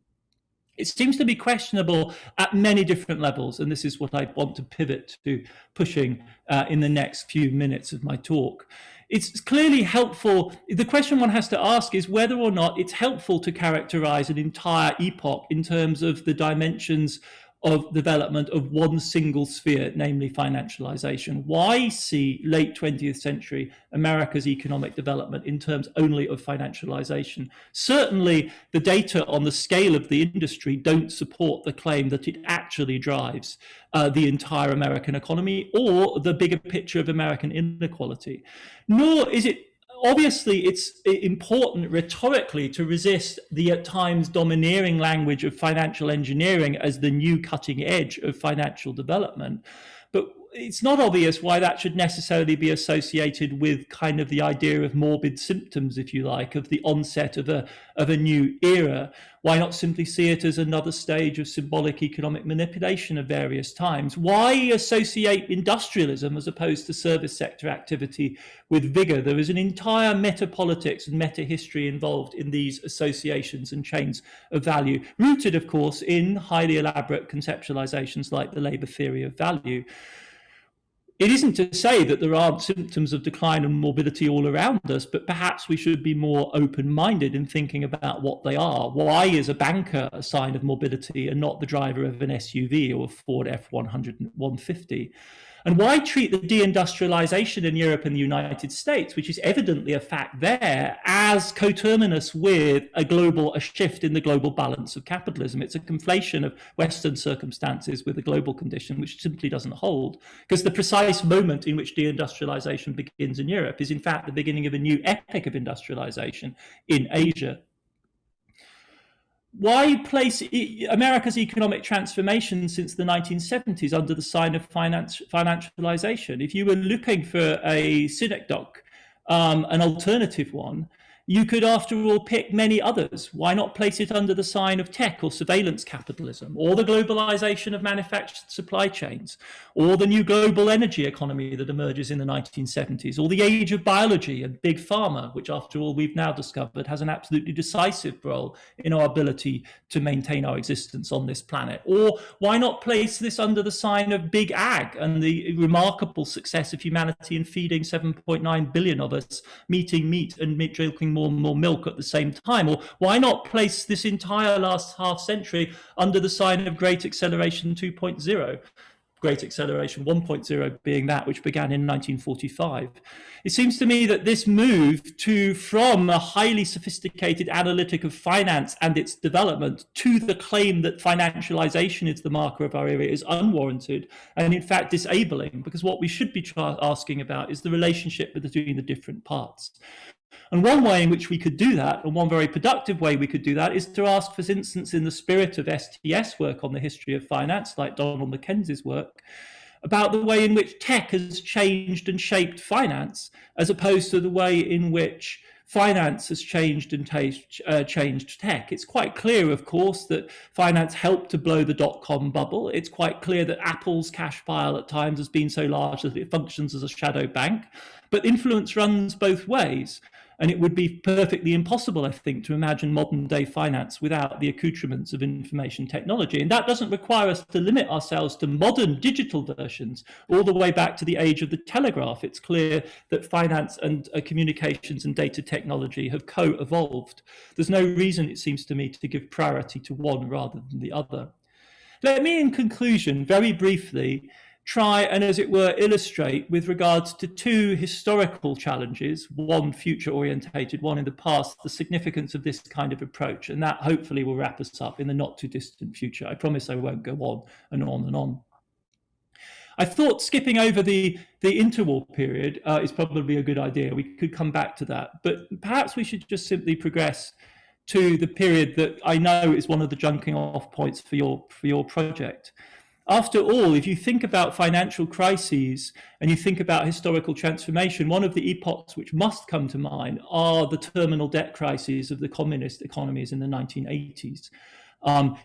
It seems to be questionable at many different levels, and this is what I want to pivot to pushing in the next few minutes of my talk. It's clearly helpful. The question one has to ask is whether or not it's helpful to characterize an entire epoch in terms of the dimensions of development of one single sphere, namely financialization. Why see late 20th century America's economic development in terms only of financialization? Certainly, the data on the scale of the industry don't support the claim that it actually drives the entire American economy or the bigger picture of American inequality. Nor is it obviously, it's important rhetorically to resist the at times domineering language of financial engineering as the new cutting edge of financial development. But it's not obvious why that should necessarily be associated with kind of the idea of morbid symptoms, if you like, of the onset of a new era. Why not simply see it as another stage of symbolic economic manipulation of various times? Why associate industrialism as opposed to service sector activity with vigor? There is an entire meta-politics and meta-history involved in these associations and chains of value, rooted, of course, in highly elaborate conceptualizations like the labor theory of value. It isn't to say that there aren't symptoms of decline and morbidity all around us, but perhaps we should be more open-minded in thinking about what they are. Why is a banker a sign of morbidity and not the driver of an SUV or a Ford F-100 150? And why treat the deindustrialization in Europe and the United States, which is evidently a fact there, as coterminous with a shift in the global balance of capitalism? It's a conflation of Western circumstances with a global condition, which simply doesn't hold. Because the precise moment in which deindustrialization begins in Europe is in fact the beginning of a new epoch of industrialization in Asia. Why place America's economic transformation since the 1970s under the sign of financialization? If you were looking for a synecdoche, an alternative one, you could, after all, pick many others. Why not place it under the sign of tech or surveillance capitalism, or the globalization of manufactured supply chains, or the new global energy economy that emerges in the 1970s, or the age of biology and big pharma, which, after all, we've now discovered has an absolutely decisive role in our ability to maintain our existence on this planet? Or why not place this under the sign of big ag and the remarkable success of humanity in feeding 7.9 billion of us, eating meat and drinking more and more milk at the same time? Or why not place this entire last half century under the sign of Great Acceleration 2.0? Great Acceleration 1.0 being that which began in 1945. It seems to me that this move from a highly sophisticated analytic of finance and its development to the claim that financialization is the marker of our era is unwarranted and in fact disabling, because what we should be asking about is the relationship between the different parts. And one way in which we could do that, and one very productive way we could do that, is to ask, for instance, in the spirit of STS work on the history of finance, like Donald Mackenzie's work, about the way in which tech has changed and shaped finance, as opposed to the way in which finance has changed and changed tech. It's quite clear, of course, that finance helped to blow the dot-com bubble. It's quite clear that Apple's cash pile at times has been so large that it functions as a shadow bank. But influence runs both ways. And it would be perfectly impossible, I think, to imagine modern day finance without the accoutrements of information technology. And that doesn't require us to limit ourselves to modern digital versions all the way back to the age of the telegraph. It's clear that finance and communications and data technology have co-evolved. There's no reason, it seems to me, to give priority to one rather than the other. Let me, in conclusion, very briefly, try and, as it were, illustrate with regards to two historical challenges, one future-orientated, one in the past, the significance of this kind of approach. And that hopefully will wrap us up in the not too distant future. I promise I won't go on and on and on. I thought skipping over the interwar period is probably a good idea. We could come back to that, but perhaps we should just simply progress to the period that I know is one of the jumping off points for your project. After all, if you think about financial crises and you think about historical transformation, one of the epochs which must come to mind are the terminal debt crises of the communist economies in the 1980s.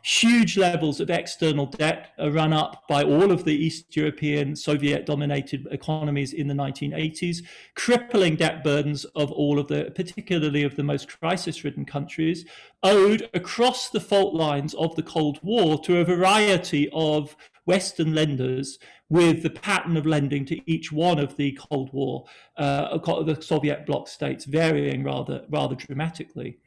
Huge levels of external debt are run up by all of the East European Soviet-dominated economies in the 1980s, crippling debt burdens of all of the, particularly of the most crisis-ridden countries, owed across the fault lines of the Cold War to a variety of Western lenders, with the pattern of lending to each one of the Cold War, the Soviet bloc states varying rather dramatically.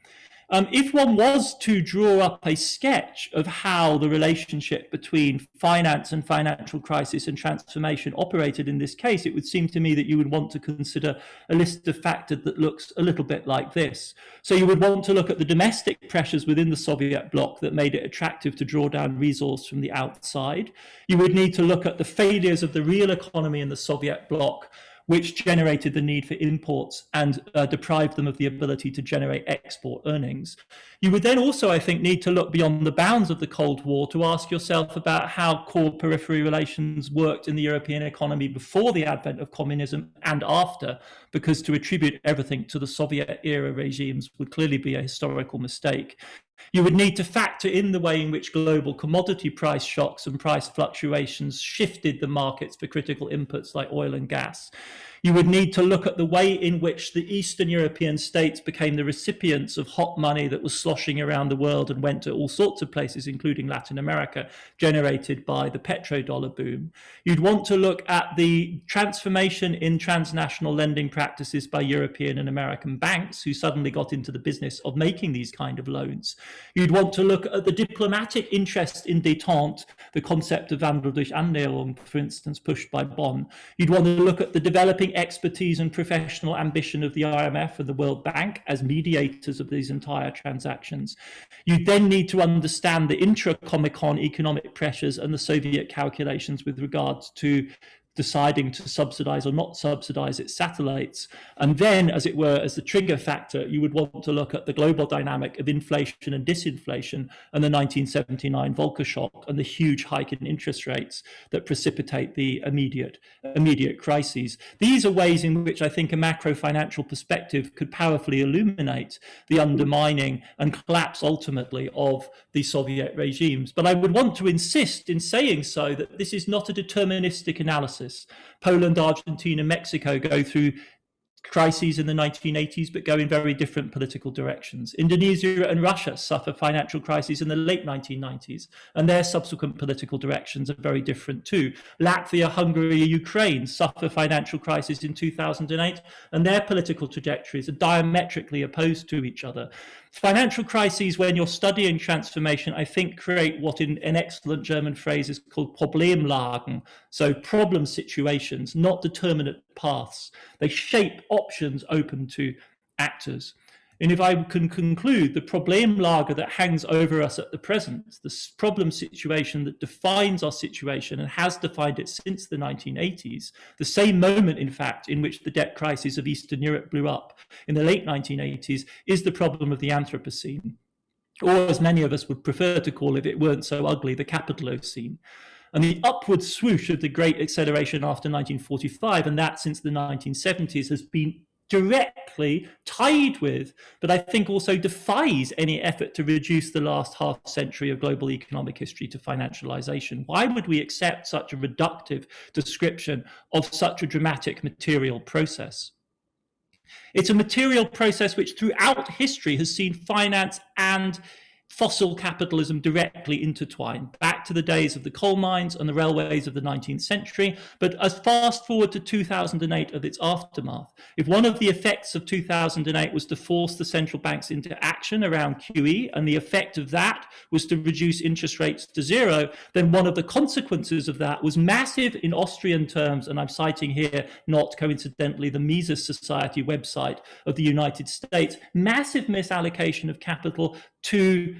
If one was to draw up a sketch of how the relationship between finance and financial crisis and transformation operated in this case, it would seem to me that you would want to consider a list of factors that looks a little bit like this. So you would want to look at the domestic pressures within the Soviet bloc that made it attractive to draw down resource from the outside. You would need to look at the failures of the real economy in the Soviet bloc, which generated the need for imports and deprived them of the ability to generate export earnings. You would then also, I think, need to look beyond the bounds of the Cold War to ask yourself about how core periphery relations worked in the European economy before the advent of communism and after, because to attribute everything to the Soviet-era regimes would clearly be a historical mistake. You would need to factor in the way in which global commodity price shocks and price fluctuations shifted the markets for critical inputs like oil and gas. You would need to look at the way in which the Eastern European states became the recipients of hot money that was sloshing around the world and went to all sorts of places, including Latin America, generated by the petrodollar boom. You'd want to look at the transformation in transnational lending practices by European and American banks, who suddenly got into the business of making these kind of loans. You'd want to look at the diplomatic interest in détente, the concept of Wandel durch Annäherung, for instance, pushed by Bonn. You'd want to look at the developing expertise and professional ambition of the IMF and the World Bank as mediators of these entire transactions. You then need to understand the intra-Comecon economic pressures and the Soviet calculations with regards to deciding to subsidize or not subsidize its satellites. And then, as it were, as the trigger factor, you would want to look at the global dynamic of inflation and disinflation and the 1979 Volcker shock and the huge hike in interest rates that precipitate the immediate crises. These are ways in which I think a macro financial perspective could powerfully illuminate the undermining and collapse ultimately of the Soviet regimes. But I would want to insist in saying so that this is not a deterministic analysis. Poland, Argentina, Mexico go through crises in the 1980s, but go in very different political directions. Indonesia and Russia suffer financial crises in the late 1990s, and their subsequent political directions are very different too. Latvia, Hungary, Ukraine suffer financial crises in 2008, and their political trajectories are diametrically opposed to each other. Financial crises, when you're studying transformation, I think create what in an excellent German phrase is called Problemlagen, so problem situations, not determinate paths. They shape options open to actors. And if I can conclude, the Problemlage that hangs over us at the present, the problem situation that defines our situation and has defined it since the 1980s, the same moment, in fact, in which the debt crisis of Eastern Europe blew up in the late 1980s, is the problem of the Anthropocene, or as many of us would prefer to call it, if it weren't so ugly, the Capitalocene. And the upward swoosh of the great acceleration after 1945, and that since the 1970s, has been directly tied with, but I think also defies any effort to reduce the last half century of global economic history to financialization. Why would we accept such a reductive description of such a dramatic material process? It's a material process which throughout history has seen finance and fossil capitalism directly intertwined, back to the days of the coal mines and the railways of the 19th century. But as fast forward to 2008 of its aftermath, if one of the effects of 2008 was to force the central banks into action around QE, and the effect of that was to reduce interest rates to zero, then one of the consequences of that was massive in Austrian terms, and I'm citing here, not coincidentally, the Mises Society website of the United States, massive misallocation of capital to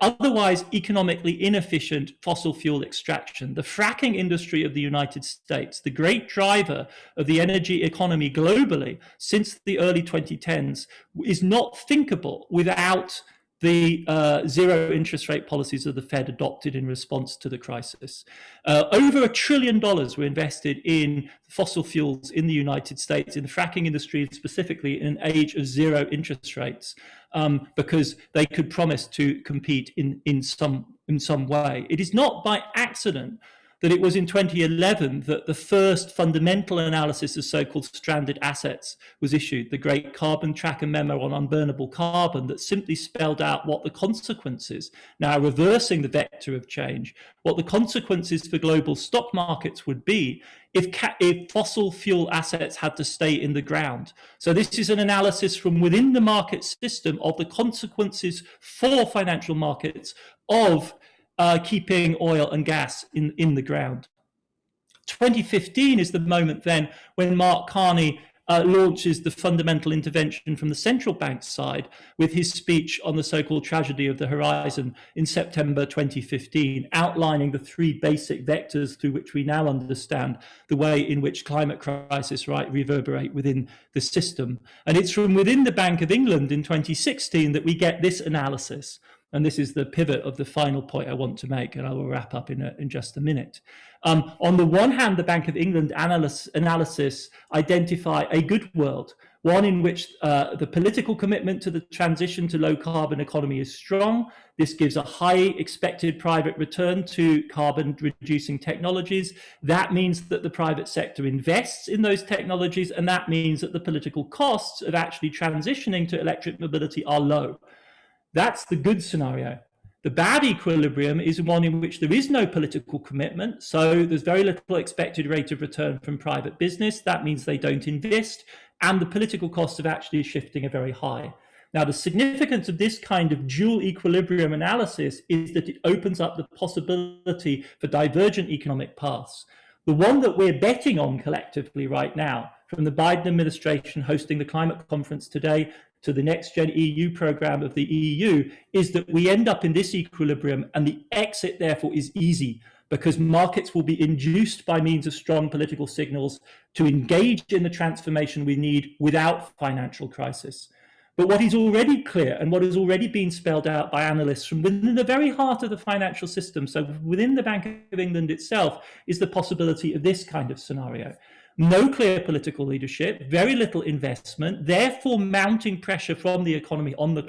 otherwise economically inefficient fossil fuel extraction. The fracking industry of the United States, the great driver of the energy economy globally since the early 2010s, is not thinkable without the zero interest rate policies of the Fed adopted in response to the crisis. Over $1 trillion were invested in fossil fuels in the United States, in the fracking industry specifically, in an age of zero interest rates, because they could promise to compete in some way. It is not by accident that it was in 2011 that the first fundamental analysis of so-called stranded assets was issued, the great carbon tracker memo on unburnable carbon that simply spelled out what the consequences, now reversing the vector of change, what the consequences for global stock markets would be if fossil fuel assets had to stay in the ground. So this is an analysis from within the market system of the consequences for financial markets of keeping oil and gas in the ground. 2015 is the moment then when Mark Carney launches the fundamental intervention from the central bank side with his speech on the so-called tragedy of the horizon in September 2015, outlining the three basic vectors through which we now understand the way in which climate crisis reverberate within the system. And it's from within the Bank of England in 2016 that we get this analysis. And this is the pivot of the final point I want to make, and I will wrap up in just a minute. On the one hand, the Bank of England analysis identify a good world, one in which the political commitment to the transition to low carbon economy is strong. This gives a high expected private return to carbon reducing technologies. That means that the private sector invests in those technologies, and that means that the political costs of actually transitioning to electric mobility are low. That's the good scenario. The bad equilibrium is one in which there is no political commitment, so there's very little expected rate of return from private business. That means they don't invest, and the political costs of actually shifting are very high. Now, the significance of this kind of dual equilibrium analysis is that it opens up the possibility for divergent economic paths. The one that we're betting on collectively right now, from the Biden administration hosting the climate conference today to the next gen EU program of the EU, is that we end up in this equilibrium, and the exit therefore is easy because markets will be induced by means of strong political signals to engage in the transformation we need without financial crisis. But what is already clear and what has already been spelled out by analysts from within the very heart of the financial system, so within the Bank of England itself, is the possibility of this kind of scenario. No clear political leadership, very little investment, therefore mounting pressure from the economy on the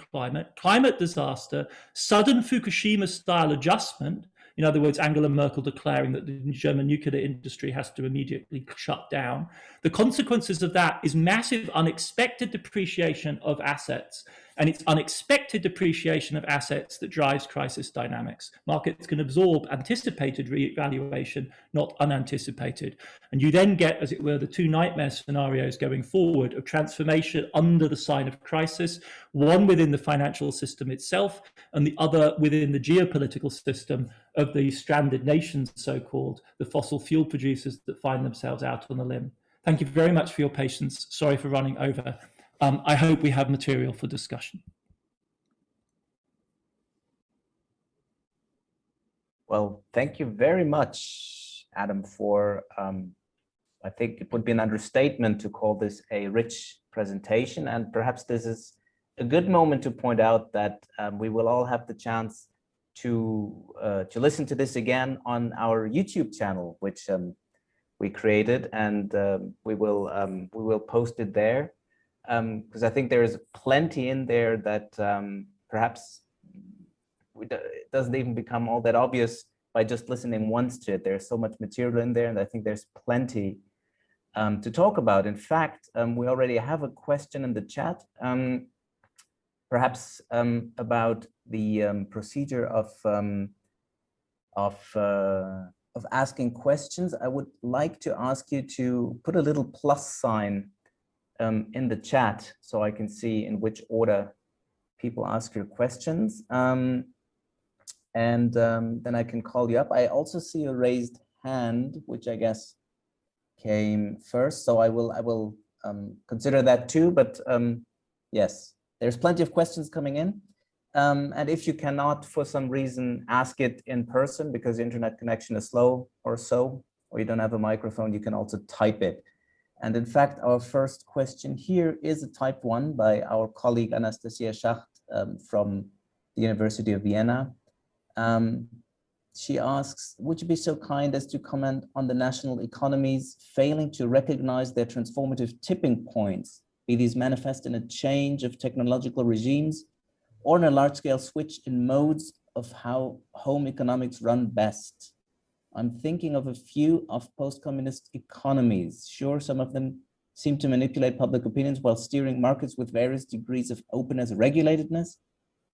climate disaster, sudden Fukushima-style adjustment, in other words, Angela Merkel declaring that the German nuclear industry has to immediately shut down. The consequences of that is massive unexpected depreciation of assets, and it's unexpected depreciation of assets that drives crisis dynamics. Markets can absorb anticipated revaluation, not unanticipated. And you then get, as it were, the two nightmare scenarios going forward of transformation under the sign of crisis, one within the financial system itself, and the other within the geopolitical system of the stranded nations, so-called, the fossil fuel producers that find themselves out on a limb. Thank you very much for your patience. Sorry for running over. I hope we have material for discussion. Well, thank you very much, Adam, for, I think it would be an understatement to call this a rich presentation. And perhaps this is a good moment to point out that we will all have the chance to listen to this again on our YouTube channel, which we created, and we will post it there. Because I think there is plenty in there that perhaps it doesn't even become all that obvious by just listening once to it. There's so much material in there, and I think there's plenty to talk about. In fact, we already have a question in the chat, perhaps about the procedure of asking questions. I would like to ask you to put a little plus sign in the chat so I can see in which order people ask your questions. And then I can call you up. I also see a raised hand, which I guess came first. So I will consider that too, but yes, there's plenty of questions coming in. And if you cannot, for some reason, ask it in person because the internet connection is slow or so, or you don't have a microphone, you can also type it. And in fact, our first question here is a type 1 by our colleague Anastasia Schacht from the University of Vienna. She asks, would you be so kind as to comment on the national economies failing to recognize their transformative tipping points, be these manifest in a change of technological regimes or in a large-scale switch in modes of how home economics run best? I'm thinking of a few of post-communist economies. Sure, some of them seem to manipulate public opinions while steering markets with various degrees of openness and regulatedness.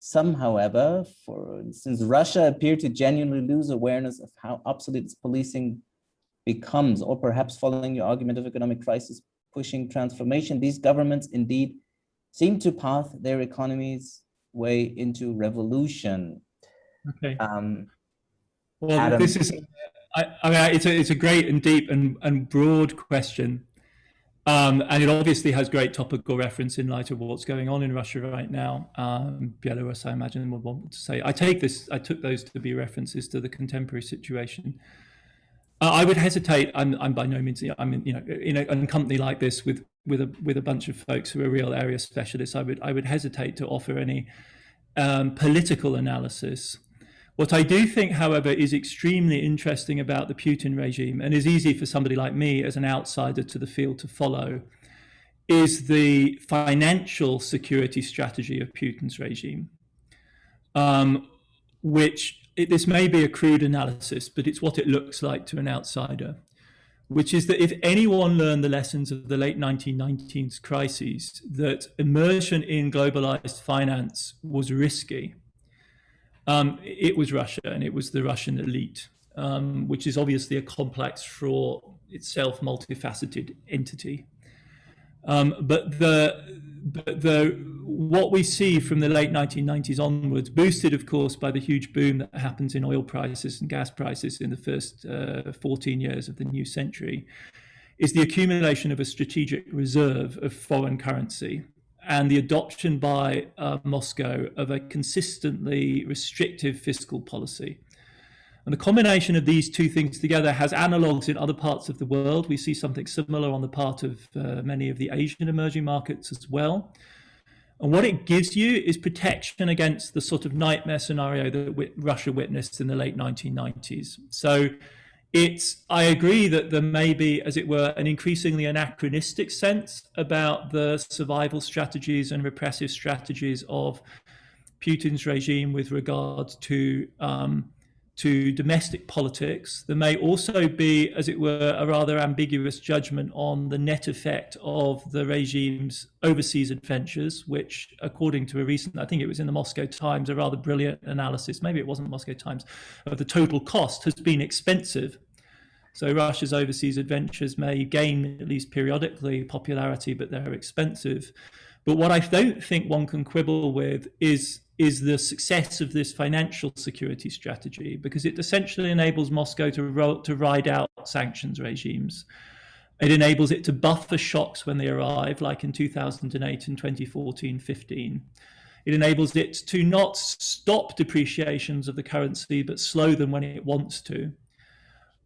Some, however, for instance, Russia appear to genuinely lose awareness of how obsolete its policing becomes, or perhaps following your argument of economic crisis pushing transformation, these governments indeed seem to path their economies way into revolution. Okay. Well, Adam, this is, I mean, it's a great and deep and broad question. And it obviously has great topical reference in light of what's going on in Russia right now. Belarus, I imagine, would want to say. I took those to be references to the contemporary situation. I would hesitate. I'm by no means. I'm in a company like this with a bunch of folks who are real area specialists. I would hesitate to offer any political analysis. What I do think, however, is extremely interesting about the Putin regime, and is easy for somebody like me as an outsider to the field to follow, is the financial security strategy of Putin's regime, this may be a crude analysis, but it's what it looks like to an outsider, which is that if anyone learned the lessons of the late 1990s crises, that immersion in globalized finance was risky, it was Russia, and it was the Russian elite, which is obviously a complex, for itself multifaceted entity. But what we see from the late 1990s onwards, boosted of course by the huge boom that happens in oil prices and gas prices in the first 14 years of the new century, is the accumulation of a strategic reserve of foreign currency and the adoption by Moscow of a consistently restrictive fiscal policy. And the combination of these two things together has analogues in other parts of the world. We see something similar on the part of many of the Asian emerging markets as well. And what it gives you is protection against the sort of nightmare scenario that Russia witnessed in the late 1990s. So I agree that there may be, as it were, an increasingly anachronistic sense about the survival strategies and repressive strategies of Putin's regime with regard to domestic politics. There may also be, as it were, a rather ambiguous judgment on the net effect of the regime's overseas adventures, which, according to a recent, I think it was in the Moscow Times, a rather brilliant analysis, maybe it wasn't Moscow Times, of the total cost has been expensive. So Russia's overseas adventures may gain, at least periodically, popularity, but they're expensive. But what I don't think one can quibble with is the success of this financial security strategy, because it essentially enables Moscow to ride out sanctions regimes. It enables it to buffer shocks when they arrive, like in 2008 and 2014-15. It enables it to not stop depreciations of the currency, but slow them when it wants to.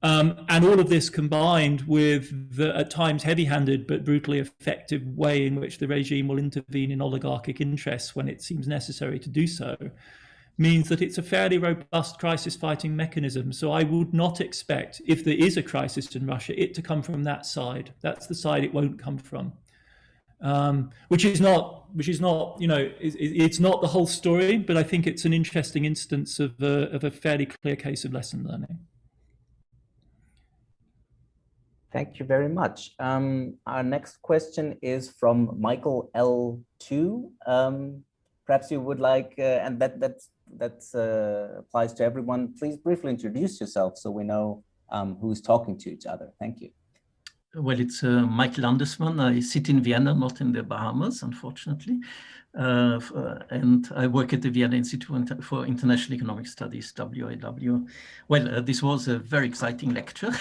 And all of this combined with the, at times, heavy-handed but brutally effective way in which the regime will intervene in oligarchic interests when it seems necessary to do so, means that it's a fairly robust crisis-fighting mechanism. So I would not expect, if there is a crisis in Russia, it to come from that side. That's the side it won't come from. Which is not, it's not the whole story, but I think it's an interesting instance of a fairly clear case of lesson learning. Thank you very much. Our next question is from Michael L2. Perhaps you would like, and that applies to everyone. Please briefly introduce yourself so we know who's talking to each other. Thank you. Well, it's Michael Landesmann. I sit in Vienna, not in the Bahamas, unfortunately. And I work at the Vienna Institute for International Economic Studies, WIW. Well, this was a very exciting lecture.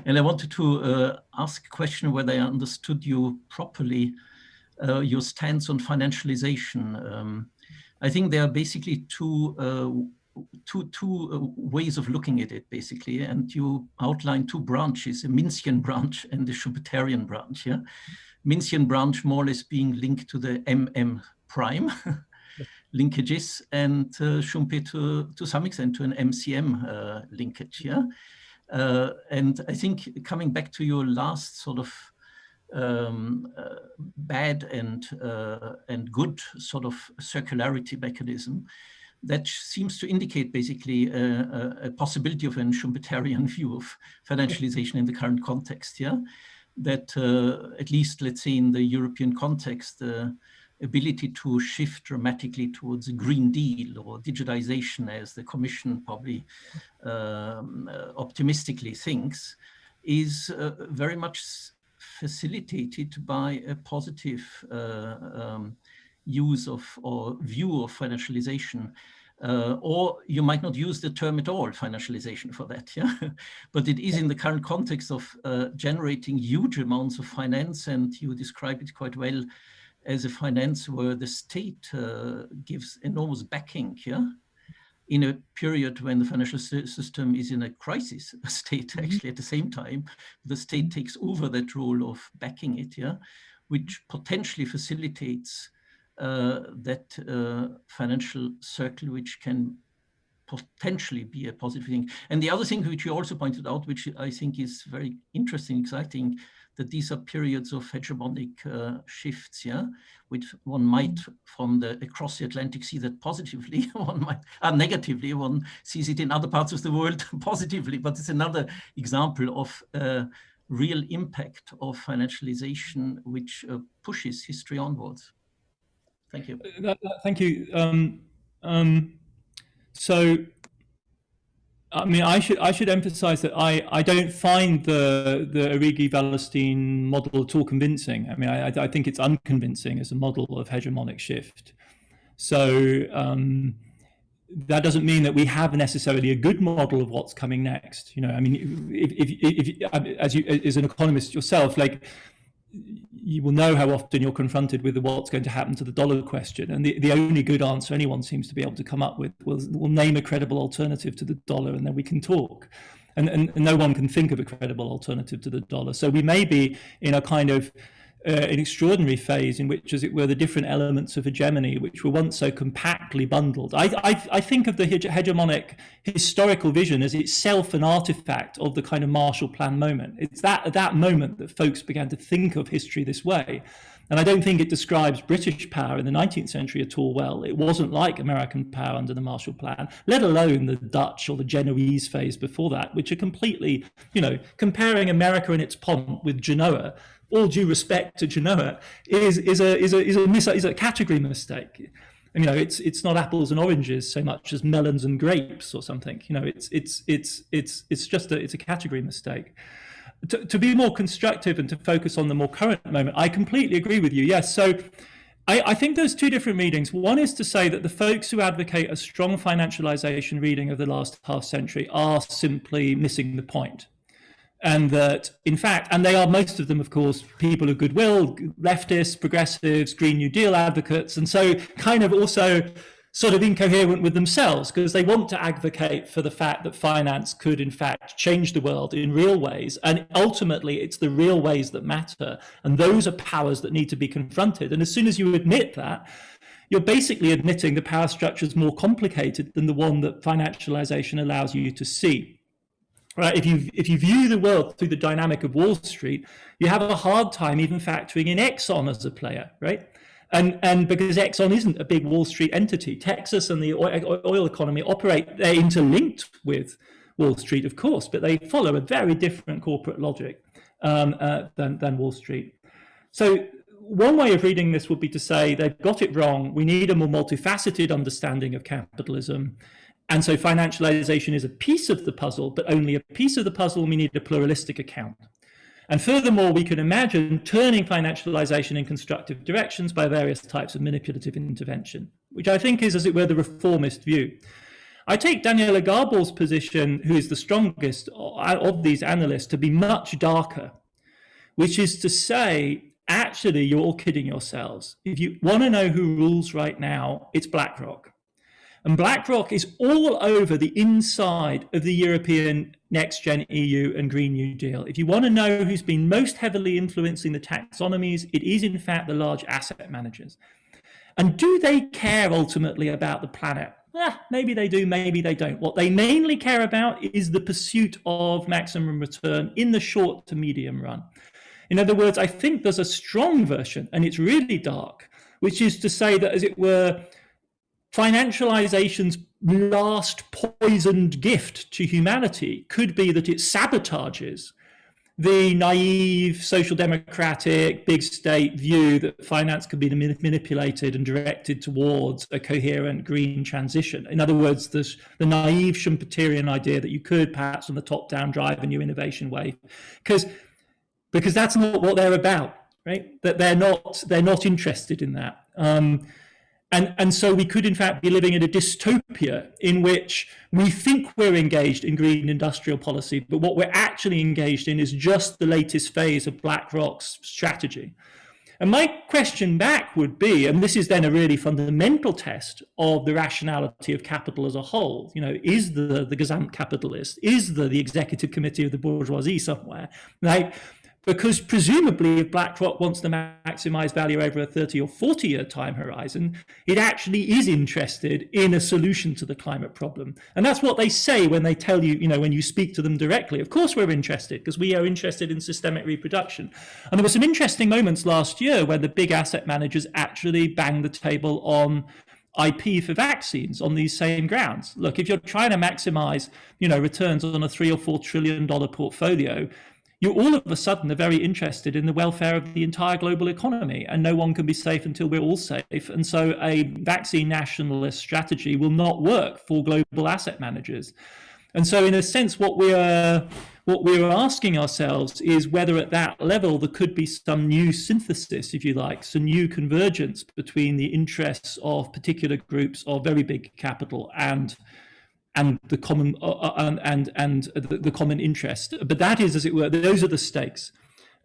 And I wanted to ask a question whether I understood you properly, your stance on financialization. I think there are basically two ways of looking at it, basically, and you outline two branches, a Minskian branch and the Schumpeterian branch. Yeah, Minskian branch more or less being linked to the MM prime linkages, and Schumpeter to some extent to an MCM linkage. Yeah, and I think coming back to your last sort of bad and good sort of circularity mechanism, that seems to indicate basically a possibility of a Schumpeterian view of financialization in the current context, yeah? That at least, let's say, in the European context, the ability to shift dramatically towards a Green Deal or digitization, as the Commission probably optimistically thinks, is very much facilitated by a positive use of or view of financialization, or you might not use the term at all, financialization, for that, yeah. But it is in the current context of generating huge amounts of finance, and you describe it quite well as a finance where the state gives enormous backing, yeah, in a period when the financial system is in a crisis state, actually, at the same time, the state takes over that role of backing it, yeah, which potentially facilitates that financial circle, which can potentially be a positive thing. And the other thing which you also pointed out, which I think is very interesting, exciting, that these are periods of hegemonic shifts, yeah, which one might, from the across the Atlantic, see that positively, one might, negatively, one sees it in other parts of the world positively, but it's another example of real impact of financialization, which pushes history onwards. Thank you. Thank you. So, I mean, I should emphasize that I don't find the Arrighi-Wallerstein model at all convincing. I mean, I think it's unconvincing as a model of hegemonic shift. So that doesn't mean that we have necessarily a good model of what's coming next. You know, I mean, if as you as an economist yourself, like, you will know how often you're confronted with what's going to happen to the dollar question. And the only good answer anyone seems to be able to come up with will name a credible alternative to the dollar, and then we can talk. And no one can think of a credible alternative to the dollar. So we may be in a kind of an extraordinary phase in which, as it were, the different elements of hegemony, which were once so compactly bundled. I think of the hegemonic historical vision as itself an artifact of the kind of Marshall Plan moment. It's at that moment that folks began to think of history this way. And I don't think it describes British power in the 19th century at all well. It wasn't like American power under the Marshall Plan, let alone the Dutch or the Genoese phase before that, which are completely, you know, comparing America in its pomp with Genoa, all due respect to Genoa, is a category mistake. And, you know, it's not apples and oranges so much as melons and grapes or something. You know, it's just a category mistake. To be more constructive and to focus on the more current moment, I completely agree with you. Yes, so I think there's two different readings. One is to say that the folks who advocate a strong financialization reading of the last half century are simply missing the point. And that, in fact, and they are, most of them, of course, people of goodwill, leftists, progressives, Green New Deal advocates, and so kind of also sort of incoherent with themselves, because they want to advocate for the fact that finance could, in fact, change the world in real ways. And ultimately, it's the real ways that matter. And those are powers that need to be confronted. And as soon as you admit that, you're basically admitting the power structure is more complicated than the one that financialization allows you to see. Right? If you view the world through the dynamic of Wall Street, you have a hard time even factoring in Exxon as a player, right? And because Exxon isn't a big Wall Street entity, Texas and the oil economy operate, they're interlinked with Wall Street, of course, but they follow a very different corporate logic. than Wall Street. So one way of reading this would be to say they've got it wrong. We need a more multifaceted understanding of capitalism. And so financialization is a piece of the puzzle, but only a piece of the puzzle. We need a pluralistic account. And furthermore, we can imagine turning financialization in constructive directions by various types of manipulative intervention, which I think is, as it were, the reformist view. I take Daniela Garbor's position, who is the strongest of these analysts, to be much darker, which is to say, actually, you're all kidding yourselves. If you want to know who rules right now, it's BlackRock. And BlackRock is all over the inside of the European Next-Gen EU and Green New Deal. If you want to know who's been most heavily influencing the taxonomies, it is in fact the large asset managers. And do they care ultimately about the planet? Maybe they do, maybe they don't. What they mainly care about is the pursuit of maximum return in the short to medium run. In other words, I think there's a strong version, and it's really dark, which is to say that, as it were, financialization's last poisoned gift to humanity could be that it sabotages the naive social democratic big state view that finance can be manipulated and directed towards a coherent green transition. In other words, the naive Schumpeterian idea that you could perhaps from the top down drive a new innovation wave, because that's not what they're about, right? That they're not interested in that. And so we could, in fact, be living in a dystopia in which we think we're engaged in green industrial policy, but what we're actually engaged in is just the latest phase of BlackRock's strategy. And my question back would be, and this is then a really fundamental test of the rationality of capital as a whole, is the Gesamtkapitalist, is the executive committee of the bourgeoisie somewhere, right? Because presumably if BlackRock wants to maximize value over a 30 or 40-year time horizon, it actually is interested in a solution to the climate problem. And that's what they say when they tell you, when you speak to them directly. Of course we're interested, because we are interested in systemic reproduction. And there were some interesting moments last year where the big asset managers actually banged the table on IP for vaccines on these same grounds. Look, if you're trying to maximize, returns on a $3 or $4 trillion portfolio, you all of a sudden are very interested in the welfare of the entire global economy, and no one can be safe until we're all safe. And so a vaccine nationalist strategy will not work for global asset managers. And so in a sense, what we're asking ourselves is whether at that level there could be some new synthesis, if you like, some new convergence between the interests of particular groups of very big capital and the common the common interest. But that is, as it were, those are the stakes.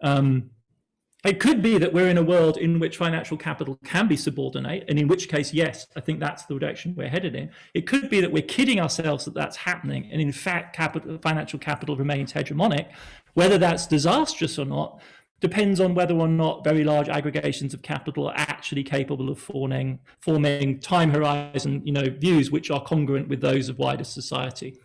It could be that we're in a world in which financial capital can be subordinate, and in which case, yes, I think that's the direction we're headed in. It could be that we're kidding ourselves that that's happening, and in fact, financial capital remains hegemonic. Whether that's disastrous or not depends on whether or not very large aggregations of capital are actually capable of forming time horizon, views which are congruent with those of wider society.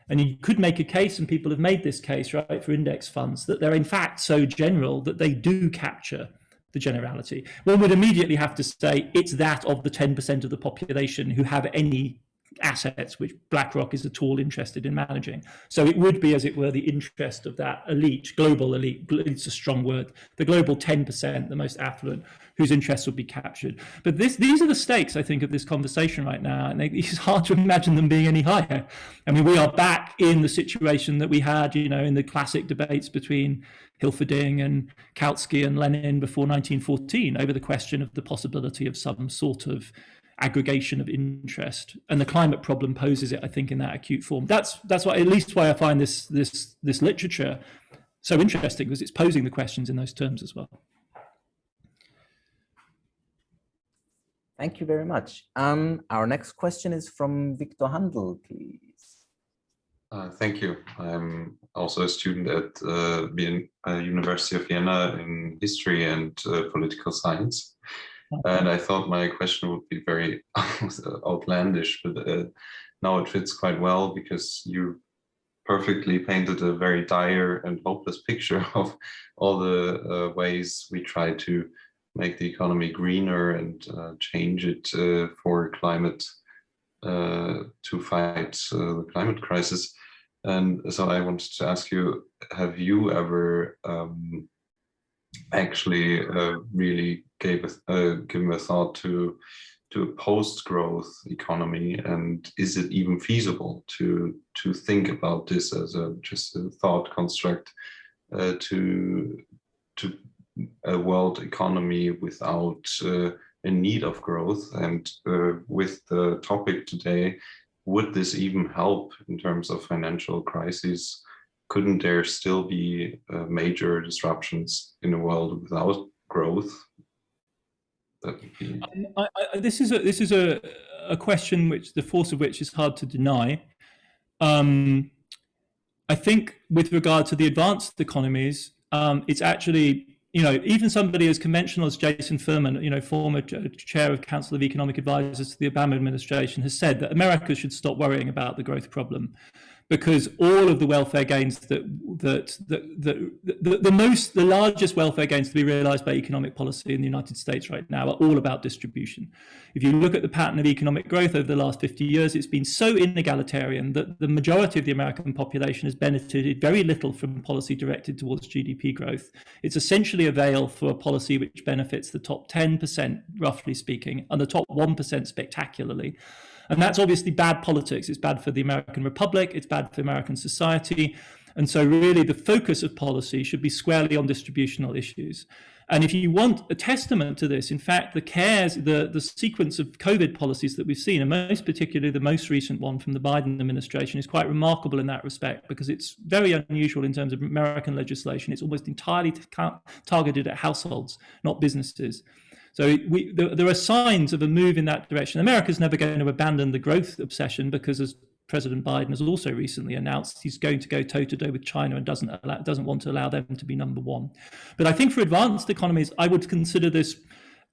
And you could make a case, and people have made this case, right, for index funds, that they're in fact so general that they do capture the generality. One would immediately have to say it's that of the 10% of the population who have any assets which BlackRock is at all interested in managing. So it would be, as it were, the interest of that elite, global elite, it's a strong word, the global 10%, the most affluent, whose interests would be captured. But these are the stakes, I think, of this conversation right now, and it's hard to imagine them being any higher. I mean, we are back in the situation that we had, in the classic debates between Hilferding and Kautsky and Lenin before 1914 over the question of the possibility of some sort of aggregation of interest, and the climate problem poses it, I think, in that acute form. That's why, at least why I find this literature so interesting, because it's posing the questions in those terms as well. Thank you very much. Our next question is from Victor Handel, please. Thank you. I'm also a student at the University of Vienna in history and political science. And I thought my question would be very outlandish, but now it fits quite well, because you perfectly painted a very dire and hopeless picture of all the ways we try to make the economy greener and change it for climate, to fight the climate crisis. And so I wanted to ask you, have you ever actually really given a thought to a post-growth economy, and is it even feasible to think about this as just a thought construct to a world economy without a need of growth? And with the topic today, would this even help in terms of financial crises? Couldn't there still be major disruptions in a world without growth? That would be... This is a question which the force of which is hard to deny. I think with regard to the advanced economies, it's actually, even somebody as conventional as Jason Furman, former chair of Council of Economic Advisors to the Obama administration, has said that America should stop worrying about the growth problem, because all of the welfare gains the largest welfare gains to be realized by economic policy in the United States right now are all about distribution. If you look at the pattern of economic growth over the last 50 years, it's been so inegalitarian that the majority of the American population has benefited very little from policy directed towards GDP growth. It's essentially a veil for a policy which benefits the top 10%, roughly speaking, and the top 1% spectacularly. And that's obviously bad politics. It's bad for the American Republic. It's bad for American society. And so really the focus of policy should be squarely on distributional issues. And if you want a testament to this, in fact, the sequence of COVID policies that we've seen, and most particularly the most recent one from the Biden administration, is quite remarkable in that respect, because it's very unusual in terms of American legislation. It's almost entirely targeted at households, not businesses. So there are signs of a move in that direction. America's never going to abandon the growth obsession, because as President Biden has also recently announced, he's going to go toe-to-toe with China and doesn't want to allow them to be number one. But I think for advanced economies, I would consider this,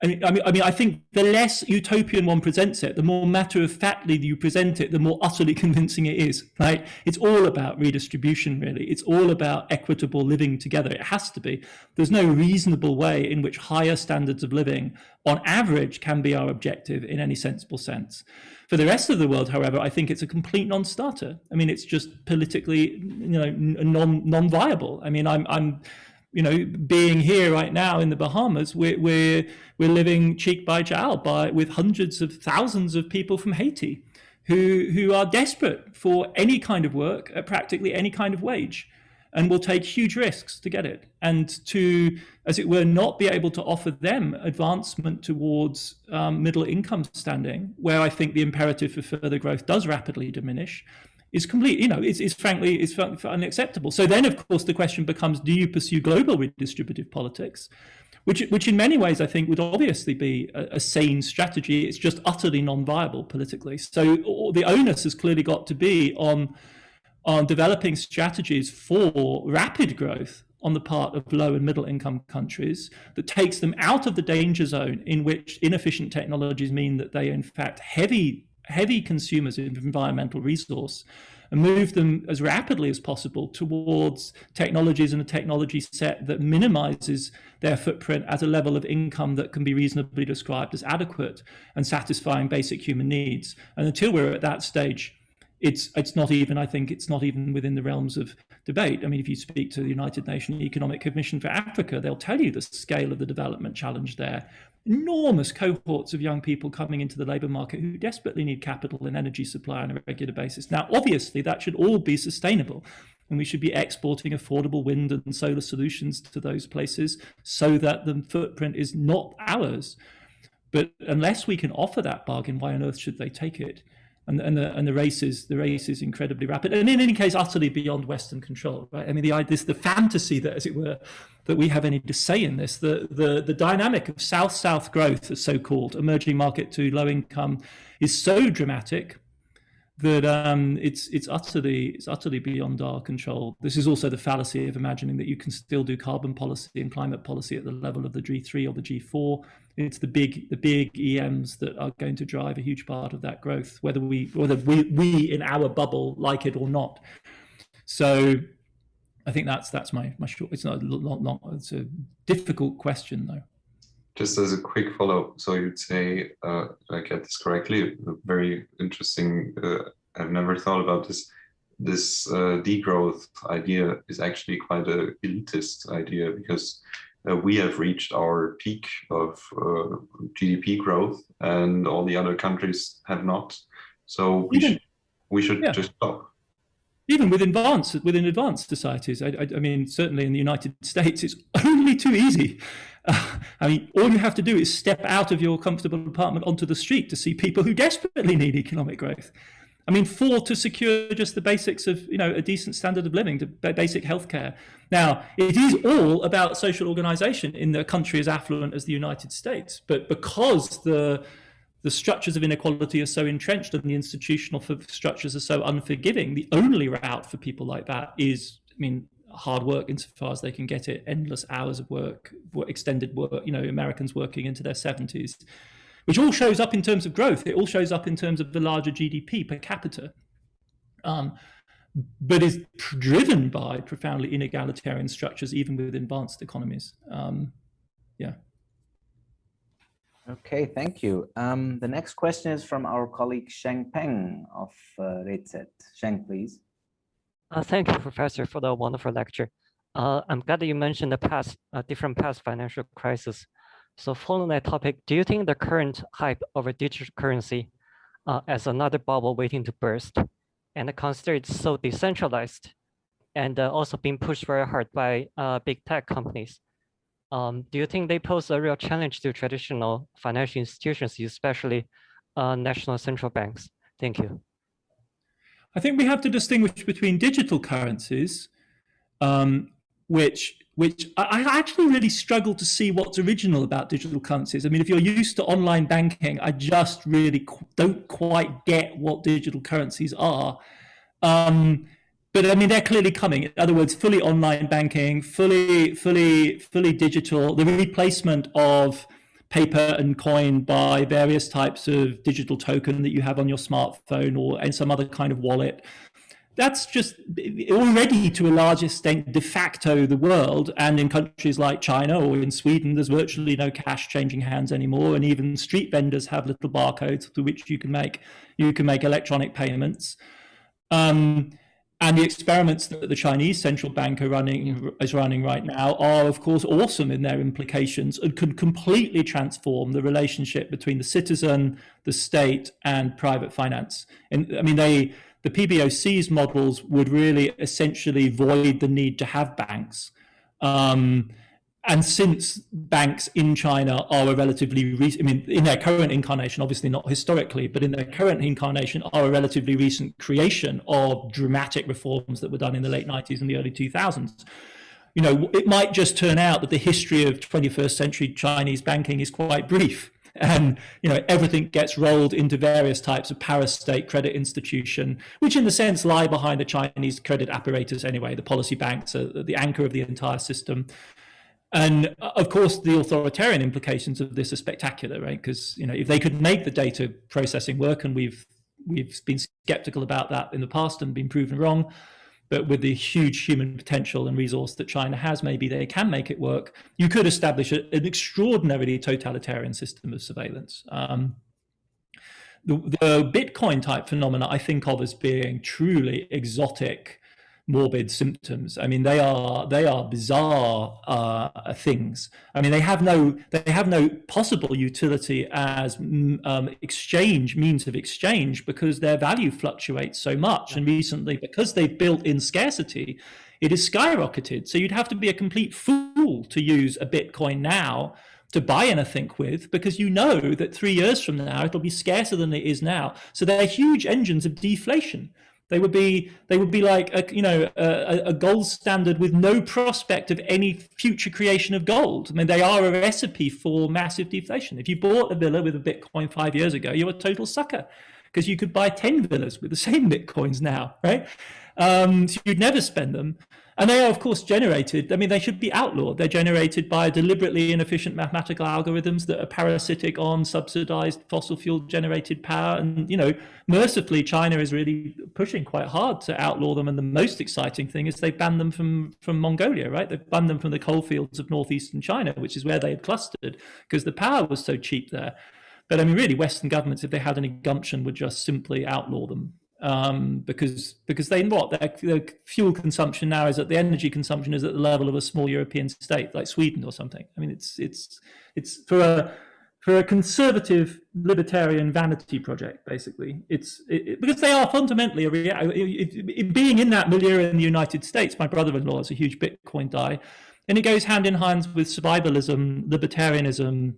I think the less utopian one presents it, the more matter-of-factly you present it, the more utterly convincing it is, right? It's all about redistribution, really. It's all about equitable living together. It has to be. There's no reasonable way in which higher standards of living, on average, can be our objective in any sensible sense. For the rest of the world, however, I think it's a complete non-starter. It's just politically, non-viable. I'm being here right now in the Bahamas, we're living cheek by jowl with hundreds of thousands of people from Haiti who are desperate for any kind of work at practically any kind of wage, and will take huge risks to get it, and to, as it were, not be able to offer them advancement towards middle income standing, where I think the imperative for further growth does rapidly diminish, is complete, it's frankly unacceptable. So then, of course, the question becomes, do you pursue global redistributive politics, which in many ways I think would obviously be a sane strategy. It's just utterly non-viable politically. So the onus has clearly got to be on developing strategies for rapid growth on the part of low and middle income countries that takes them out of the danger zone in which inefficient technologies mean that they are in fact heavy consumers of environmental resource, and move them as rapidly as possible towards technologies and a technology set that minimizes their footprint at a level of income that can be reasonably described as adequate and satisfying basic human needs. And until we're at that stage, it's not even within the realms of debate. If you speak to the United Nations Economic Commission for Africa, they'll tell you the scale of the development challenge there. Enormous cohorts of young people coming into the labour market who desperately need capital and energy supply on a regular basis. Now, obviously, that should all be sustainable, and we should be exporting affordable wind and solar solutions to those places so that the footprint is not ours. But unless we can offer that bargain, why on earth should they take it? And the race is incredibly rapid, and in any case utterly beyond Western control, right? The fantasy that, as it were, that we have any say in this, the dynamic of South-South growth, as so-called emerging market to low income, is so dramatic that it's utterly beyond our control. This is also the fallacy of imagining that you can still do carbon policy and climate policy at the level of the G3 or the G4. It's the big EMs that are going to drive a huge part of that growth, whether we in our bubble like it or not. So I think that's my short. It's not it's a difficult question though. Just as a quick follow-up, so you'd say, I get this correctly, very interesting, I've never thought about this, this degrowth idea is actually quite an elitist idea, because we have reached our peak of GDP growth and all the other countries have not. So we should just stop. Even within advanced societies, I mean, certainly in the United States, it's only too easy. I mean, all you have to do is step out of your comfortable apartment onto the street to see people who desperately need economic growth. I mean, to secure just the basics of, a decent standard of living, to basic healthcare. Now, it is all about social organization in a country as affluent as the United States, but because the structures of inequality are so entrenched and the institutional structures are so unforgiving, the only route for people like that is, hard work insofar as they can get it, endless hours of work, extended work, Americans working into their 70s, which all shows up in terms of growth. It all shows up in terms of the larger GDP per capita, but is driven by profoundly inegalitarian structures, even with advanced economies. Okay, thank you. The next question is from our colleague Sheng Peng of RECET. Sheng, please. Thank you, Professor, for the wonderful lecture. I'm glad that you mentioned the different past financial crises. So following that topic, do you think the current hype over digital currency as another bubble waiting to burst, and consider it so decentralized and also being pushed very hard by big tech companies, do you think they pose a real challenge to traditional financial institutions, especially national central banks? Thank you. I think we have to distinguish between digital currencies, which I actually really struggle to see what's original about digital currencies. I mean, if you're used to online banking, I just really don't quite get what digital currencies are. But I mean, they're clearly coming. In other words, fully online banking, fully digital, the replacement of paper and coin by various types of digital token that you have on your smartphone or in some other kind of wallet. That's just already, to a large extent, de facto the world. And in countries like China or in Sweden, there's virtually no cash changing hands anymore. And even street vendors have little barcodes through which you can make electronic payments. And the experiments that the Chinese central bank is running right now are, of course, awesome in their implications and can completely transform the relationship between the citizen, the state, and private finance. And I mean, the PBOC's models would really essentially void the need to have banks. And since banks in China are a relatively recent, in their current incarnation, obviously not historically, but in their current incarnation are a relatively recent creation of dramatic reforms that were done in the late 90s and the early 2000s. It might just turn out that the history of 21st century Chinese banking is quite brief. And everything gets rolled into various types of parastate credit institution, which in the sense lie behind the Chinese credit apparatus anyway. The policy banks are the anchor of the entire system. And of course, the authoritarian implications of this are spectacular, right? Because if they could make the data processing work, and we've been skeptical about that in the past and been proven wrong, but with the huge human potential and resource that China has, maybe they can make it work. You could establish an extraordinarily totalitarian system of surveillance. The Bitcoin type phenomena I think of as being truly exotic, morbid symptoms. I mean, they are bizarre things. I mean, they have no possible utility as means of exchange, because their value fluctuates so much. And recently, because they've built in scarcity, it is skyrocketed. So you'd have to be a complete fool to use a Bitcoin now to buy anything with, because that 3 years from now it'll be scarcer than it is now. So they're huge engines of deflation. They would be like a gold standard with no prospect of any future creation of gold. I mean, they are a recipe for massive deflation. If you bought a villa with a Bitcoin 5 years ago, you're a total sucker, because you could buy 10 villas with the same Bitcoins now, right? So you'd never spend them. And they are, of course, generated. I mean, they should be outlawed. They're generated by deliberately inefficient mathematical algorithms that are parasitic on subsidized fossil fuel generated power. And, mercifully, China is really pushing quite hard to outlaw them. And the most exciting thing is they banned them from Mongolia, right? They banned them from the coal fields of northeastern China, which is where they had clustered, because the power was so cheap there. But I mean, really, Western governments, if they had any gumption, would just simply outlaw them. because their fuel consumption now is the energy consumption is at the level of a small European state like Sweden or something. I mean, it's for a conservative libertarian vanity project, basically. Because they are fundamentally being in that milieu in the United States. My brother-in-law is a huge Bitcoin guy, and it goes hand in hand with survivalism, libertarianism,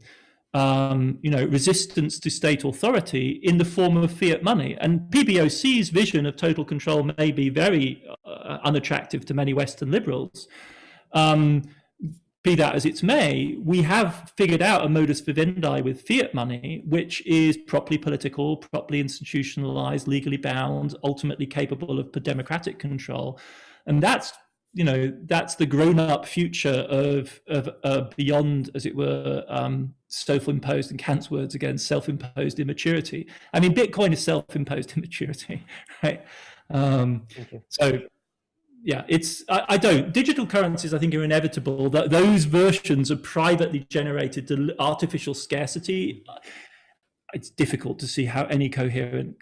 resistance to state authority in the form of fiat money. And PBOC's vision of total control may be very unattractive to many Western liberals. Be that as it may, we have figured out a modus vivendi with fiat money, which is properly political, properly institutionalized, legally bound, ultimately capable of democratic control. And that's the grown-up future of beyond, as it were, self-imposed, and Kant's words again, self-imposed immaturity. I mean, Bitcoin is self-imposed immaturity, right? So, yeah, digital currencies, I think, are inevitable. Those versions of privately generated artificial scarcity, it's difficult to see how any coherent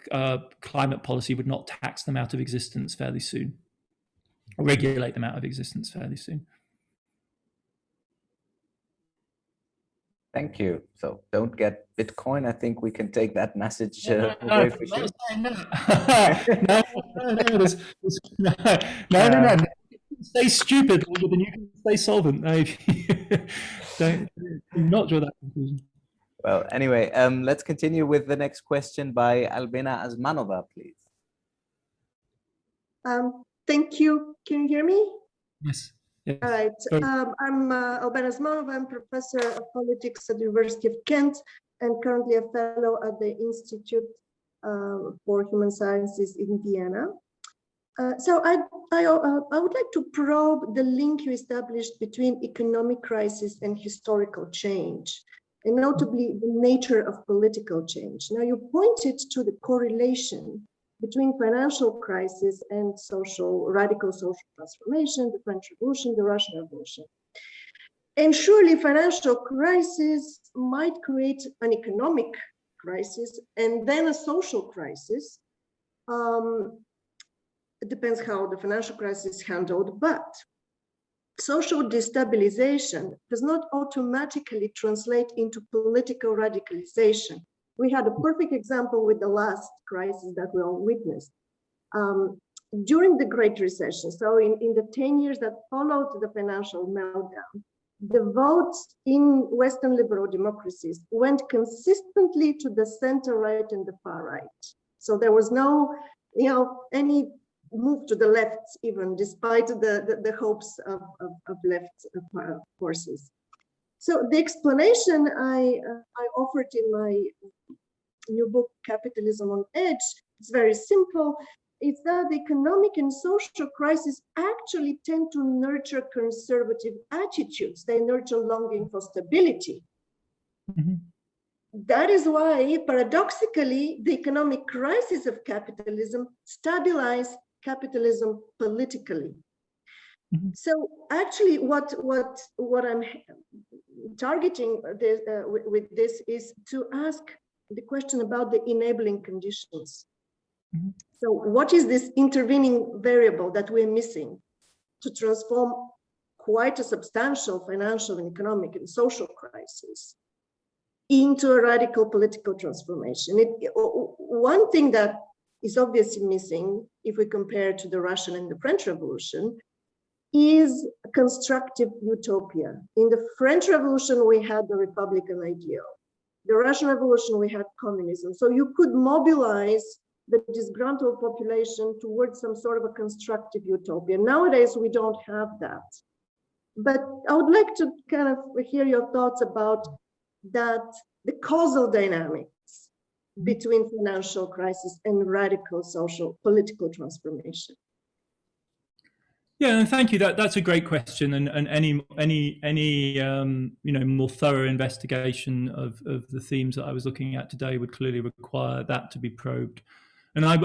climate policy would not tax them out of existence fairly soon. Regulate them out of existence fairly soon. Thank you. So don't get Bitcoin. I think we can take that message away for sure. No. Stay stupid, then you can stay solvent. No, do not draw that conclusion. Well, anyway, let's continue with the next question by Albina Asmanova, please. Thank you. Can you hear me? Yes. Yes. All right. I'm Albina Asmanova. I'm professor of politics at the University of Kent and currently a fellow at the Institute for Human Sciences in Vienna. So I would like to probe the link you established between economic crisis and historical change, and notably the nature of political change. Now, you pointed to the correlation between financial crisis and radical social transformation, the French Revolution, the Russian Revolution. And surely financial crisis might create an economic crisis and then a social crisis. It depends how the financial crisis is handled, but social destabilization does not automatically translate into political radicalization. We had a perfect example with the last crisis that we all witnessed. During the Great Recession, so in the 10 years that followed the financial meltdown, the votes in Western liberal democracies went consistently to the center right and the far right. So there was no, any move to the left, even despite the hopes of left forces. So the explanation I offered in my new book, Capitalism on Edge, it's very simple. It's that the economic and social crises actually tend to nurture conservative attitudes. They nurture longing for stability. Mm-hmm. That is why, paradoxically, the economic crisis of capitalism stabilizes capitalism politically. Mm-hmm. So actually, what I'm targeting with this is to ask the question about the enabling conditions. Mm-hmm. So what is this intervening variable that we're missing to transform quite a substantial financial and economic and social crisis into a radical political transformation? One thing that is obviously missing, if we compare to the Russian and the French Revolution, is a constructive utopia. In the French Revolution, we had the Republican ideal. The Russian Revolution, we had communism. So you could mobilize the disgruntled population towards some sort of a constructive utopia. Nowadays, we don't have that. But I would like to kind of hear your thoughts about that, the causal dynamics between financial crisis and radical social political transformation. Yeah, and thank you. That's a great question, and any more thorough investigation of the themes that I was looking at today would clearly require that to be probed. And I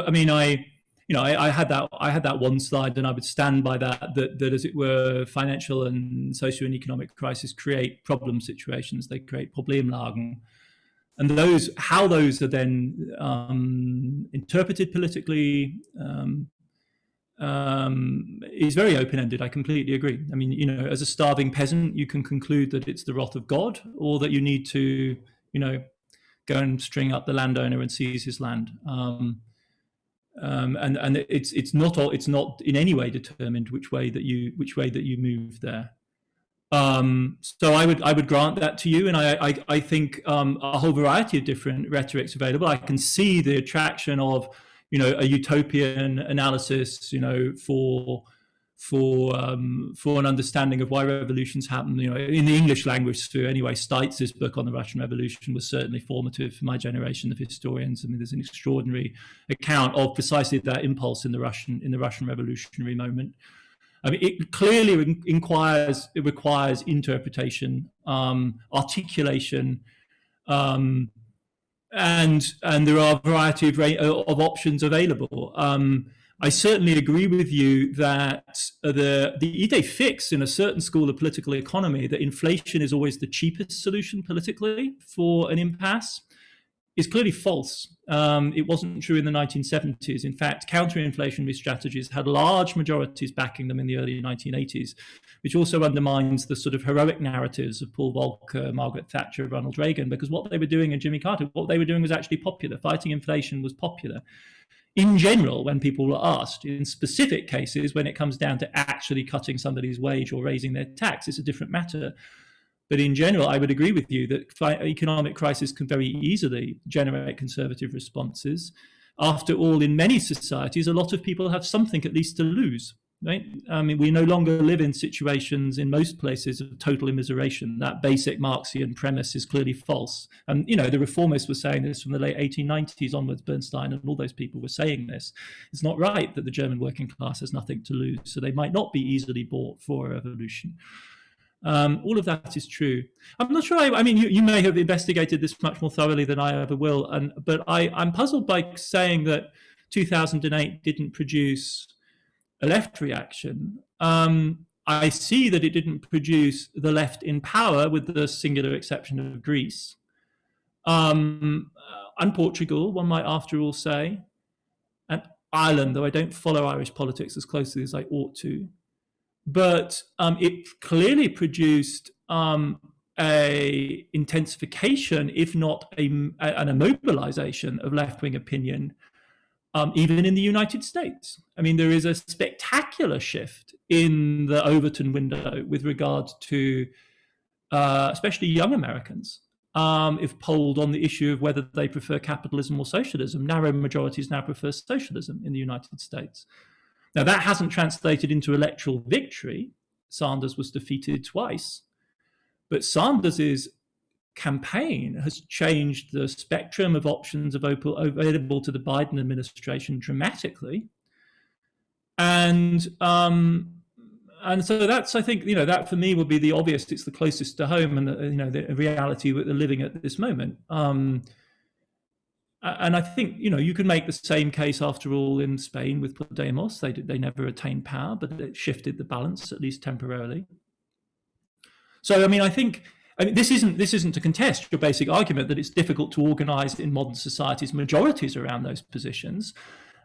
had that one slide, and I would stand by that as it were, financial and socio and economic crisis create problem situations. They create Problemlagen. And how those are then interpreted politically is very open-ended. I completely agree. I mean, you know, as a starving peasant, you can conclude that it's the wrath of God, or that you need to, you know, go and string up the landowner and seize his land. And it's not in any way determined which way that you move there. So I would grant that to you, and I think a whole variety of different rhetorics available. I can see the attraction of, you know, a utopian analysis, you know, for an understanding of why revolutions happen. You know, in the English language sphere anyway, Steitz's book on the Russian Revolution was certainly formative for my generation of historians. I mean, there's an extraordinary account of precisely that impulse in the Russian revolutionary moment. I mean, it clearly requires interpretation, articulation, and there are a variety of options available. I certainly agree with you that the idée fixe in a certain school of political economy that inflation is always the cheapest solution politically for an impasse is clearly false. It wasn't true in the 1970s. In fact, counter-inflationary strategies had large majorities backing them in the early 1980s, which also undermines the sort of heroic narratives of Paul Volcker, Margaret Thatcher, Ronald Reagan, because what they were doing, and Jimmy Carter, what they were doing was actually popular. Fighting inflation was popular. In general, when people were asked, in specific cases, when it comes down to actually cutting somebody's wage or raising their tax, it's a different matter. But in general, I would agree with you that economic crisis can very easily generate conservative responses. After all, in many societies, a lot of people have something at least to lose, right? I mean, we no longer live in situations in most places of total immiseration. That basic Marxian premise is clearly false. And, you know, the reformists were saying this from the late 1890s onwards. Bernstein and all those people were saying this. It's not right that the German working class has nothing to lose, so they might not be easily bought for a revolution. All of that is true. I'm not sure. I mean, you may have investigated this much more thoroughly than I ever will, but I'm puzzled by saying that 2008 didn't produce a left reaction. I see that it didn't produce the left in power, with the singular exception of Greece and Portugal, one might after all say, and Ireland, though I don't follow Irish politics as closely as I ought to. But it clearly produced a intensification, if not an immobilization of left-wing opinion, even in the United States. I mean, there is a spectacular shift in the Overton window with regard to especially young Americans, if polled on the issue of whether they prefer capitalism or socialism. Narrow majorities now prefer socialism in the United States. Now, that hasn't translated into electoral victory. Sanders was defeated twice. But Sanders's campaign has changed the spectrum of options available to the Biden administration dramatically. And so that's, I think, you know, that for me would be the obvious. It's the closest to home, and you know, the reality that they're living at this moment. And I think, you know, you could make the same case after all in Spain with Podemos. They never attained power, but it shifted the balance, at least temporarily. So, I mean, I think this isn't to contest your basic argument that it's difficult to organize in modern societies majorities around those positions.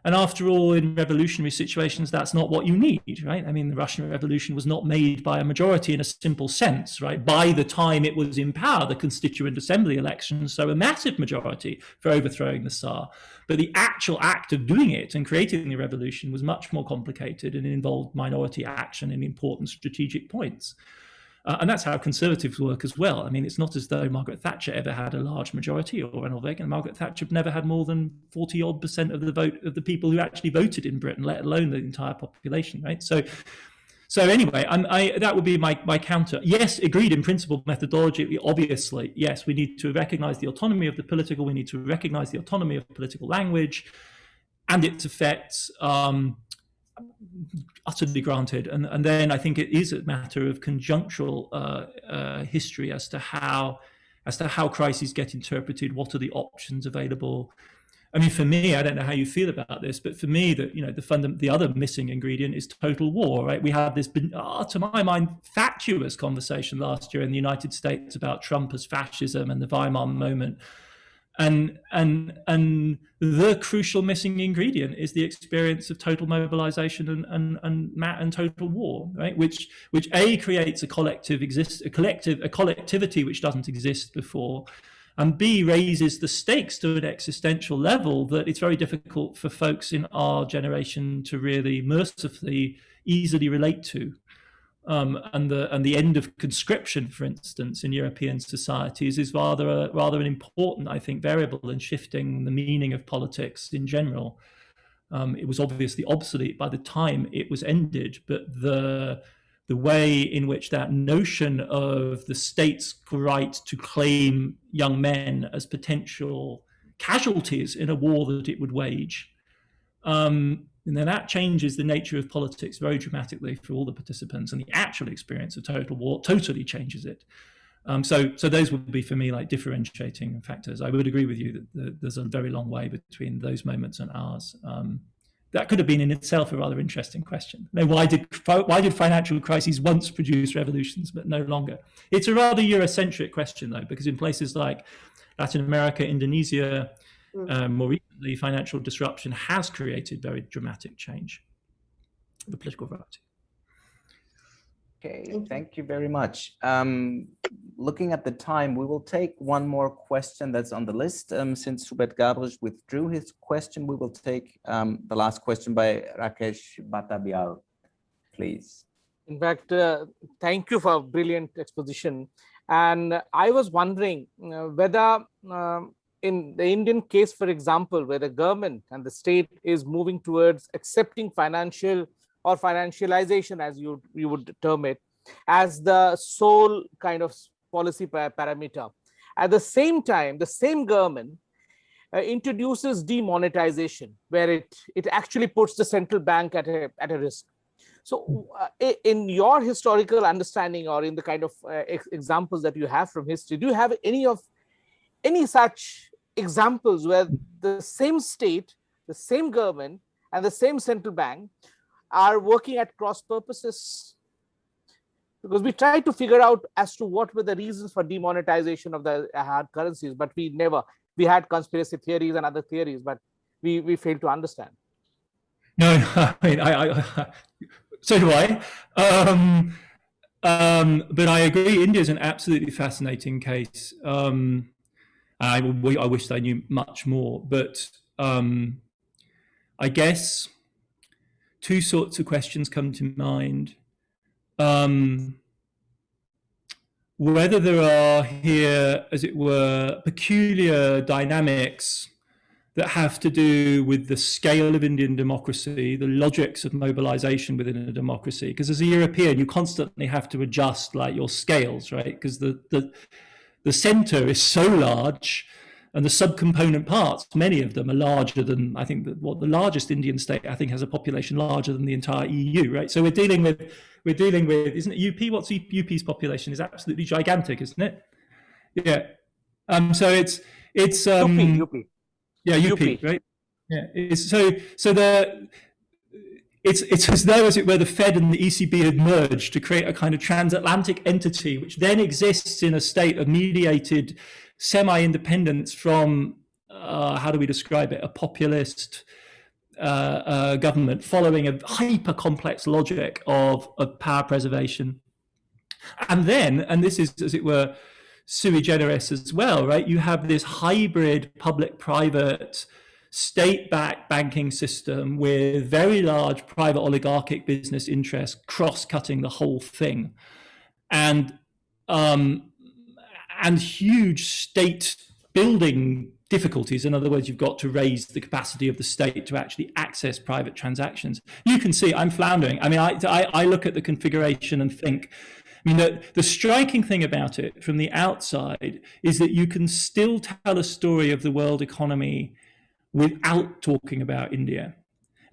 And after all, in revolutionary situations, that's not what you need, right? I mean, the Russian Revolution was not made by a majority in a simple sense, right? By the time it was in power, the Constituent Assembly elections, so a massive majority for overthrowing the Tsar. But the actual act of doing it and creating the revolution was much more complicated, and it involved minority action in important strategic points. And that's how conservatives work as well. I mean, it's not as though Margaret Thatcher ever had a large majority, or Ronald Reagan. Margaret Thatcher never had more than 40-odd% of the vote of the people who actually voted in Britain, let alone the entire population, right? So anyway, that would be my counter. Yes, agreed in principle, methodology, obviously. Yes, we need to recognize the autonomy of the political. We need to recognize the autonomy of political language and its effects. Utterly granted, and then I think it is a matter of conjunctural history as to how crises get interpreted. What are the options available? I mean, for me, I don't know how you feel about this, but for me, the other missing ingredient is total war. Right? We had this, to my mind, fatuous conversation last year in the United States about Trump as fascism and the Weimar moment. And the crucial missing ingredient is the experience of total mobilization and total war, right? Which A, creates a collectivity which doesn't exist before, and B, raises the stakes to an existential level that it's very difficult for folks in our generation to really mercifully easily relate to. And the end of conscription, for instance, in European societies is rather an important, I think, variable in shifting the meaning of politics in general. It was obviously obsolete by the time it was ended, but the way in which that notion of the state's right to claim young men as potential casualties in a war that it would wage, and then that changes the nature of politics very dramatically for all the participants, and the actual experience of total war totally changes it. So those would be for me like differentiating factors. I would agree with you that there's a very long way between those moments and ours. That could have been in itself a rather interesting question. Now, why did financial crises once produce revolutions but no longer? It's a rather Eurocentric question though, because in places like Latin America, Indonesia, more recently, financial disruption has created very dramatic change of the political variety. Okay, thank you very much. Looking at the time, we will take one more question that's on the list. Since Schubert Gabriel withdrew his question, we will take the last question by Rakesh Batabial, please. In fact, thank you for a brilliant exposition. And I was wondering whether in the Indian case, for example, where the government and the state is moving towards accepting financial or financialization, as you would term it, as the sole kind of policy parameter. At the same time, the same government introduces demonetization, where it actually puts the central bank at a risk. So in your historical understanding, or in the kind of examples that you have from history, do you have any such examples where the same state, the same government, and the same central bank are working at cross purposes? Because we tried to figure out as to what were the reasons for demonetization of the hard currencies, but we had conspiracy theories and other theories, but we failed to understand. No, I mean, so do I. But I agree, India is an absolutely fascinating case. I wish I knew much more, but I guess two sorts of questions come to mind. Whether there are here, as it were, peculiar dynamics that have to do with the scale of Indian democracy, the logics of mobilization within a democracy. Because as a European, you constantly have to adjust like your scales, right? Because the center is so large, and the subcomponent parts, many of them are larger than, I think, the largest Indian state, I think, has a population larger than the entire EU, right? So we're dealing with, isn't it UP? What's UP's population? Is absolutely gigantic, isn't it? Yeah. So it's UP. Yeah, UP, right? Yeah. It's as though, as it were, the Fed and the ECB had merged to create a kind of transatlantic entity, which then exists in a state of mediated semi-independence from, how do we describe it, a populist government following a hyper-complex logic of power preservation. And then, and this is, as it were, sui generis as well, right? You have this hybrid public-private state-backed banking system with very large private oligarchic business interests cross-cutting the whole thing, and huge state building difficulties. In other words, you've got to raise the capacity of the state to actually access private transactions. You can see I'm floundering. I mean, I look at the configuration and think, I mean, the striking thing about it from the outside is that you can still tell a story of the world economy without talking about India.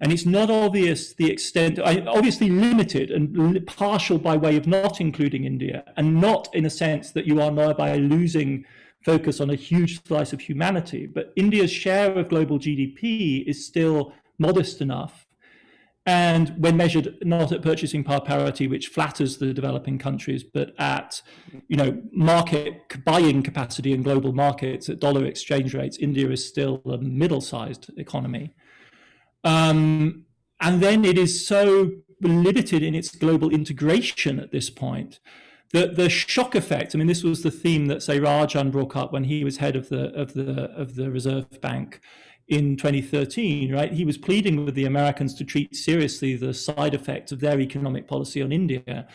And it's not obvious the extent, obviously limited and partial by way of not including India, and not in a sense that you are thereby losing focus on a huge slice of humanity. But India's share of global GDP is still modest enough And when measured not at purchasing power parity, which flatters the developing countries, but at, market buying capacity in global markets at dollar exchange rates, India is still a middle-sized economy. And then it is so limited in its global integration at this point that the shock effect. I mean, this was the theme that, say, Rajan brought up when he was head of the Reserve Bank in 2013, right? He was pleading with the Americans to treat seriously the side effects of their economic policy on India.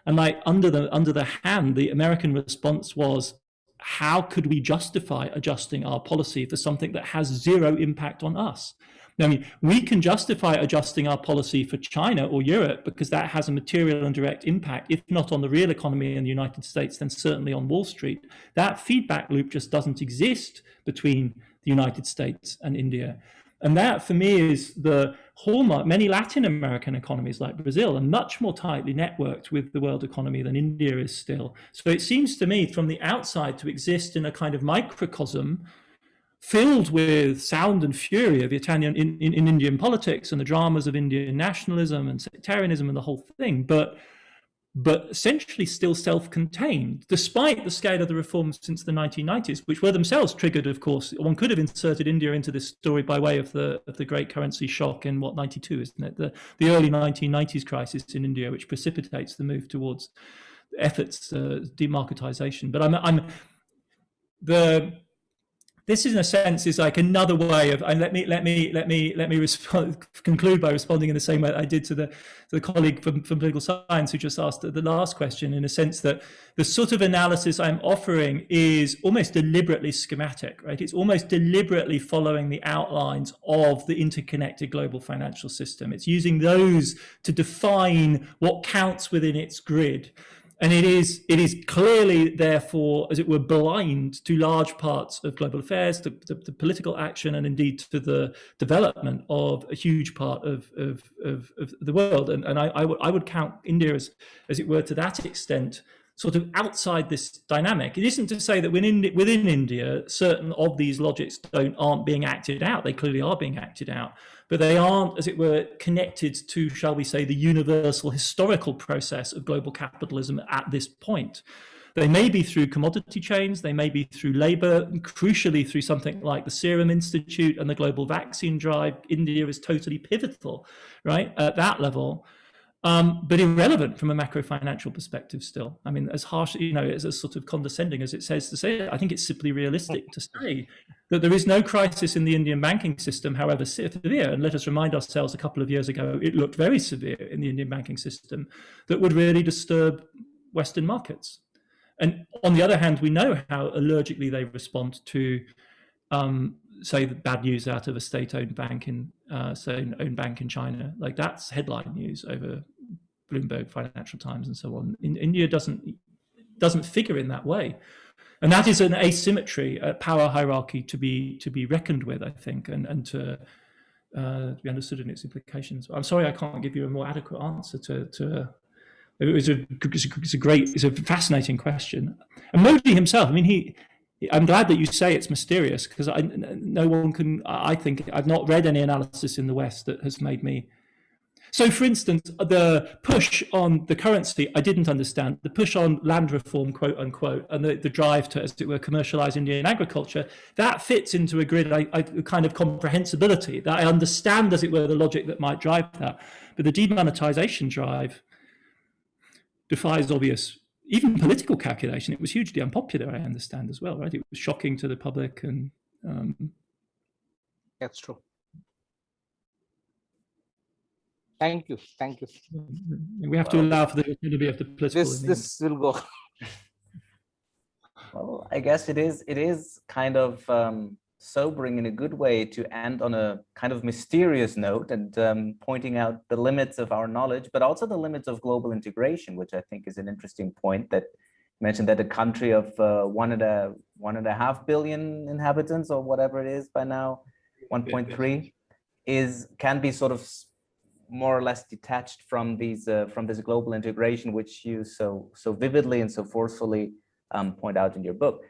And like under the hand, the American response was, how could we justify adjusting our policy for something that has zero impact on us? I mean, we can justify adjusting our policy for China or Europe because that has a material and direct impact, if not on the real economy in the United States, then certainly on Wall Street. That feedback loop just doesn't exist between the United States and India. And that, for me, is the hallmark. Many Latin American economies, like Brazil, are much more tightly networked with the world economy than India is still. So it seems to me, from the outside, to exist in a kind of microcosm filled with sound and fury of Italian in Indian politics and the dramas of Indian nationalism and sectarianism and the whole thing, but essentially still self-contained, despite the scale of the reforms since the 1990s, which were themselves triggered, of course. One could have inserted India into this story by way of the great currency shock in 92, isn't it? The early 1990s crisis in India, which precipitates the move towards efforts demarketization. But this, in a sense, is like another way of. Let me conclude by responding in the same way I did to the colleague from political science who just asked the last question. In a sense that the sort of analysis I'm offering is almost deliberately schematic, right? It's almost deliberately following the outlines of the interconnected global financial system. It's using those to define what counts within its grid. And it is clearly, therefore, as it were, blind to large parts of global affairs, to political action, and indeed to the development of a huge part of the world. And I would count India as it were, to that extent, sort of outside this dynamic. It isn't to say that within India, certain of these logics aren't being acted out. They clearly are being acted out, but they aren't, as it were, connected to, shall we say, the universal historical process of global capitalism at this point. They may be through commodity chains, they may be through labor, crucially through something like the Serum Institute and the global vaccine drive. India is totally pivotal, right, at that level. But irrelevant from a macro financial perspective still. I mean, as harsh, as sort of condescending as it says to say it, I think it's simply realistic to say that there is no crisis in the Indian banking system, however severe, and let us remind ourselves a couple of years ago, it looked very severe in the Indian banking system, that would really disturb Western markets. And on the other hand, we know how allergically they respond to say the bad news out of a state-owned bank in owned bank in China. Like, that's headline news over Bloomberg, Financial Times, and so on. India doesn't figure in that way, and that is an asymmetry, a power hierarchy to be reckoned with, I think, and to be understood in its implications. I'm sorry I can't give you a more adequate answer to. It's a fascinating question, and Modi himself. I mean, I'm glad that you say it's mysterious, because no one can. I think I've not read any analysis in the West that has made me. So, for instance, the push on the currency, I didn't understand. The push on land reform, quote unquote, and the drive to, as it were, commercialize Indian agriculture, that fits into a grid, a kind of comprehensibility that I understand, as it were, the logic that might drive that. But the demonetization drive defies obvious, even political calculation. It was hugely unpopular, I understand, as well, right? It was shocking to the public, and that's true. Thank you. We have to allow for the autonomy of the political. This will go. Well, I guess it is kind of sobering in a good way to end on a kind of mysterious note, and pointing out the limits of our knowledge, but also the limits of global integration, which I think is an interesting point. That you mentioned that a country of 1.5 billion inhabitants, or whatever it is by now, 1.3, can be sort of more or less detached from this global integration, which you so vividly and so forcefully point out in your book.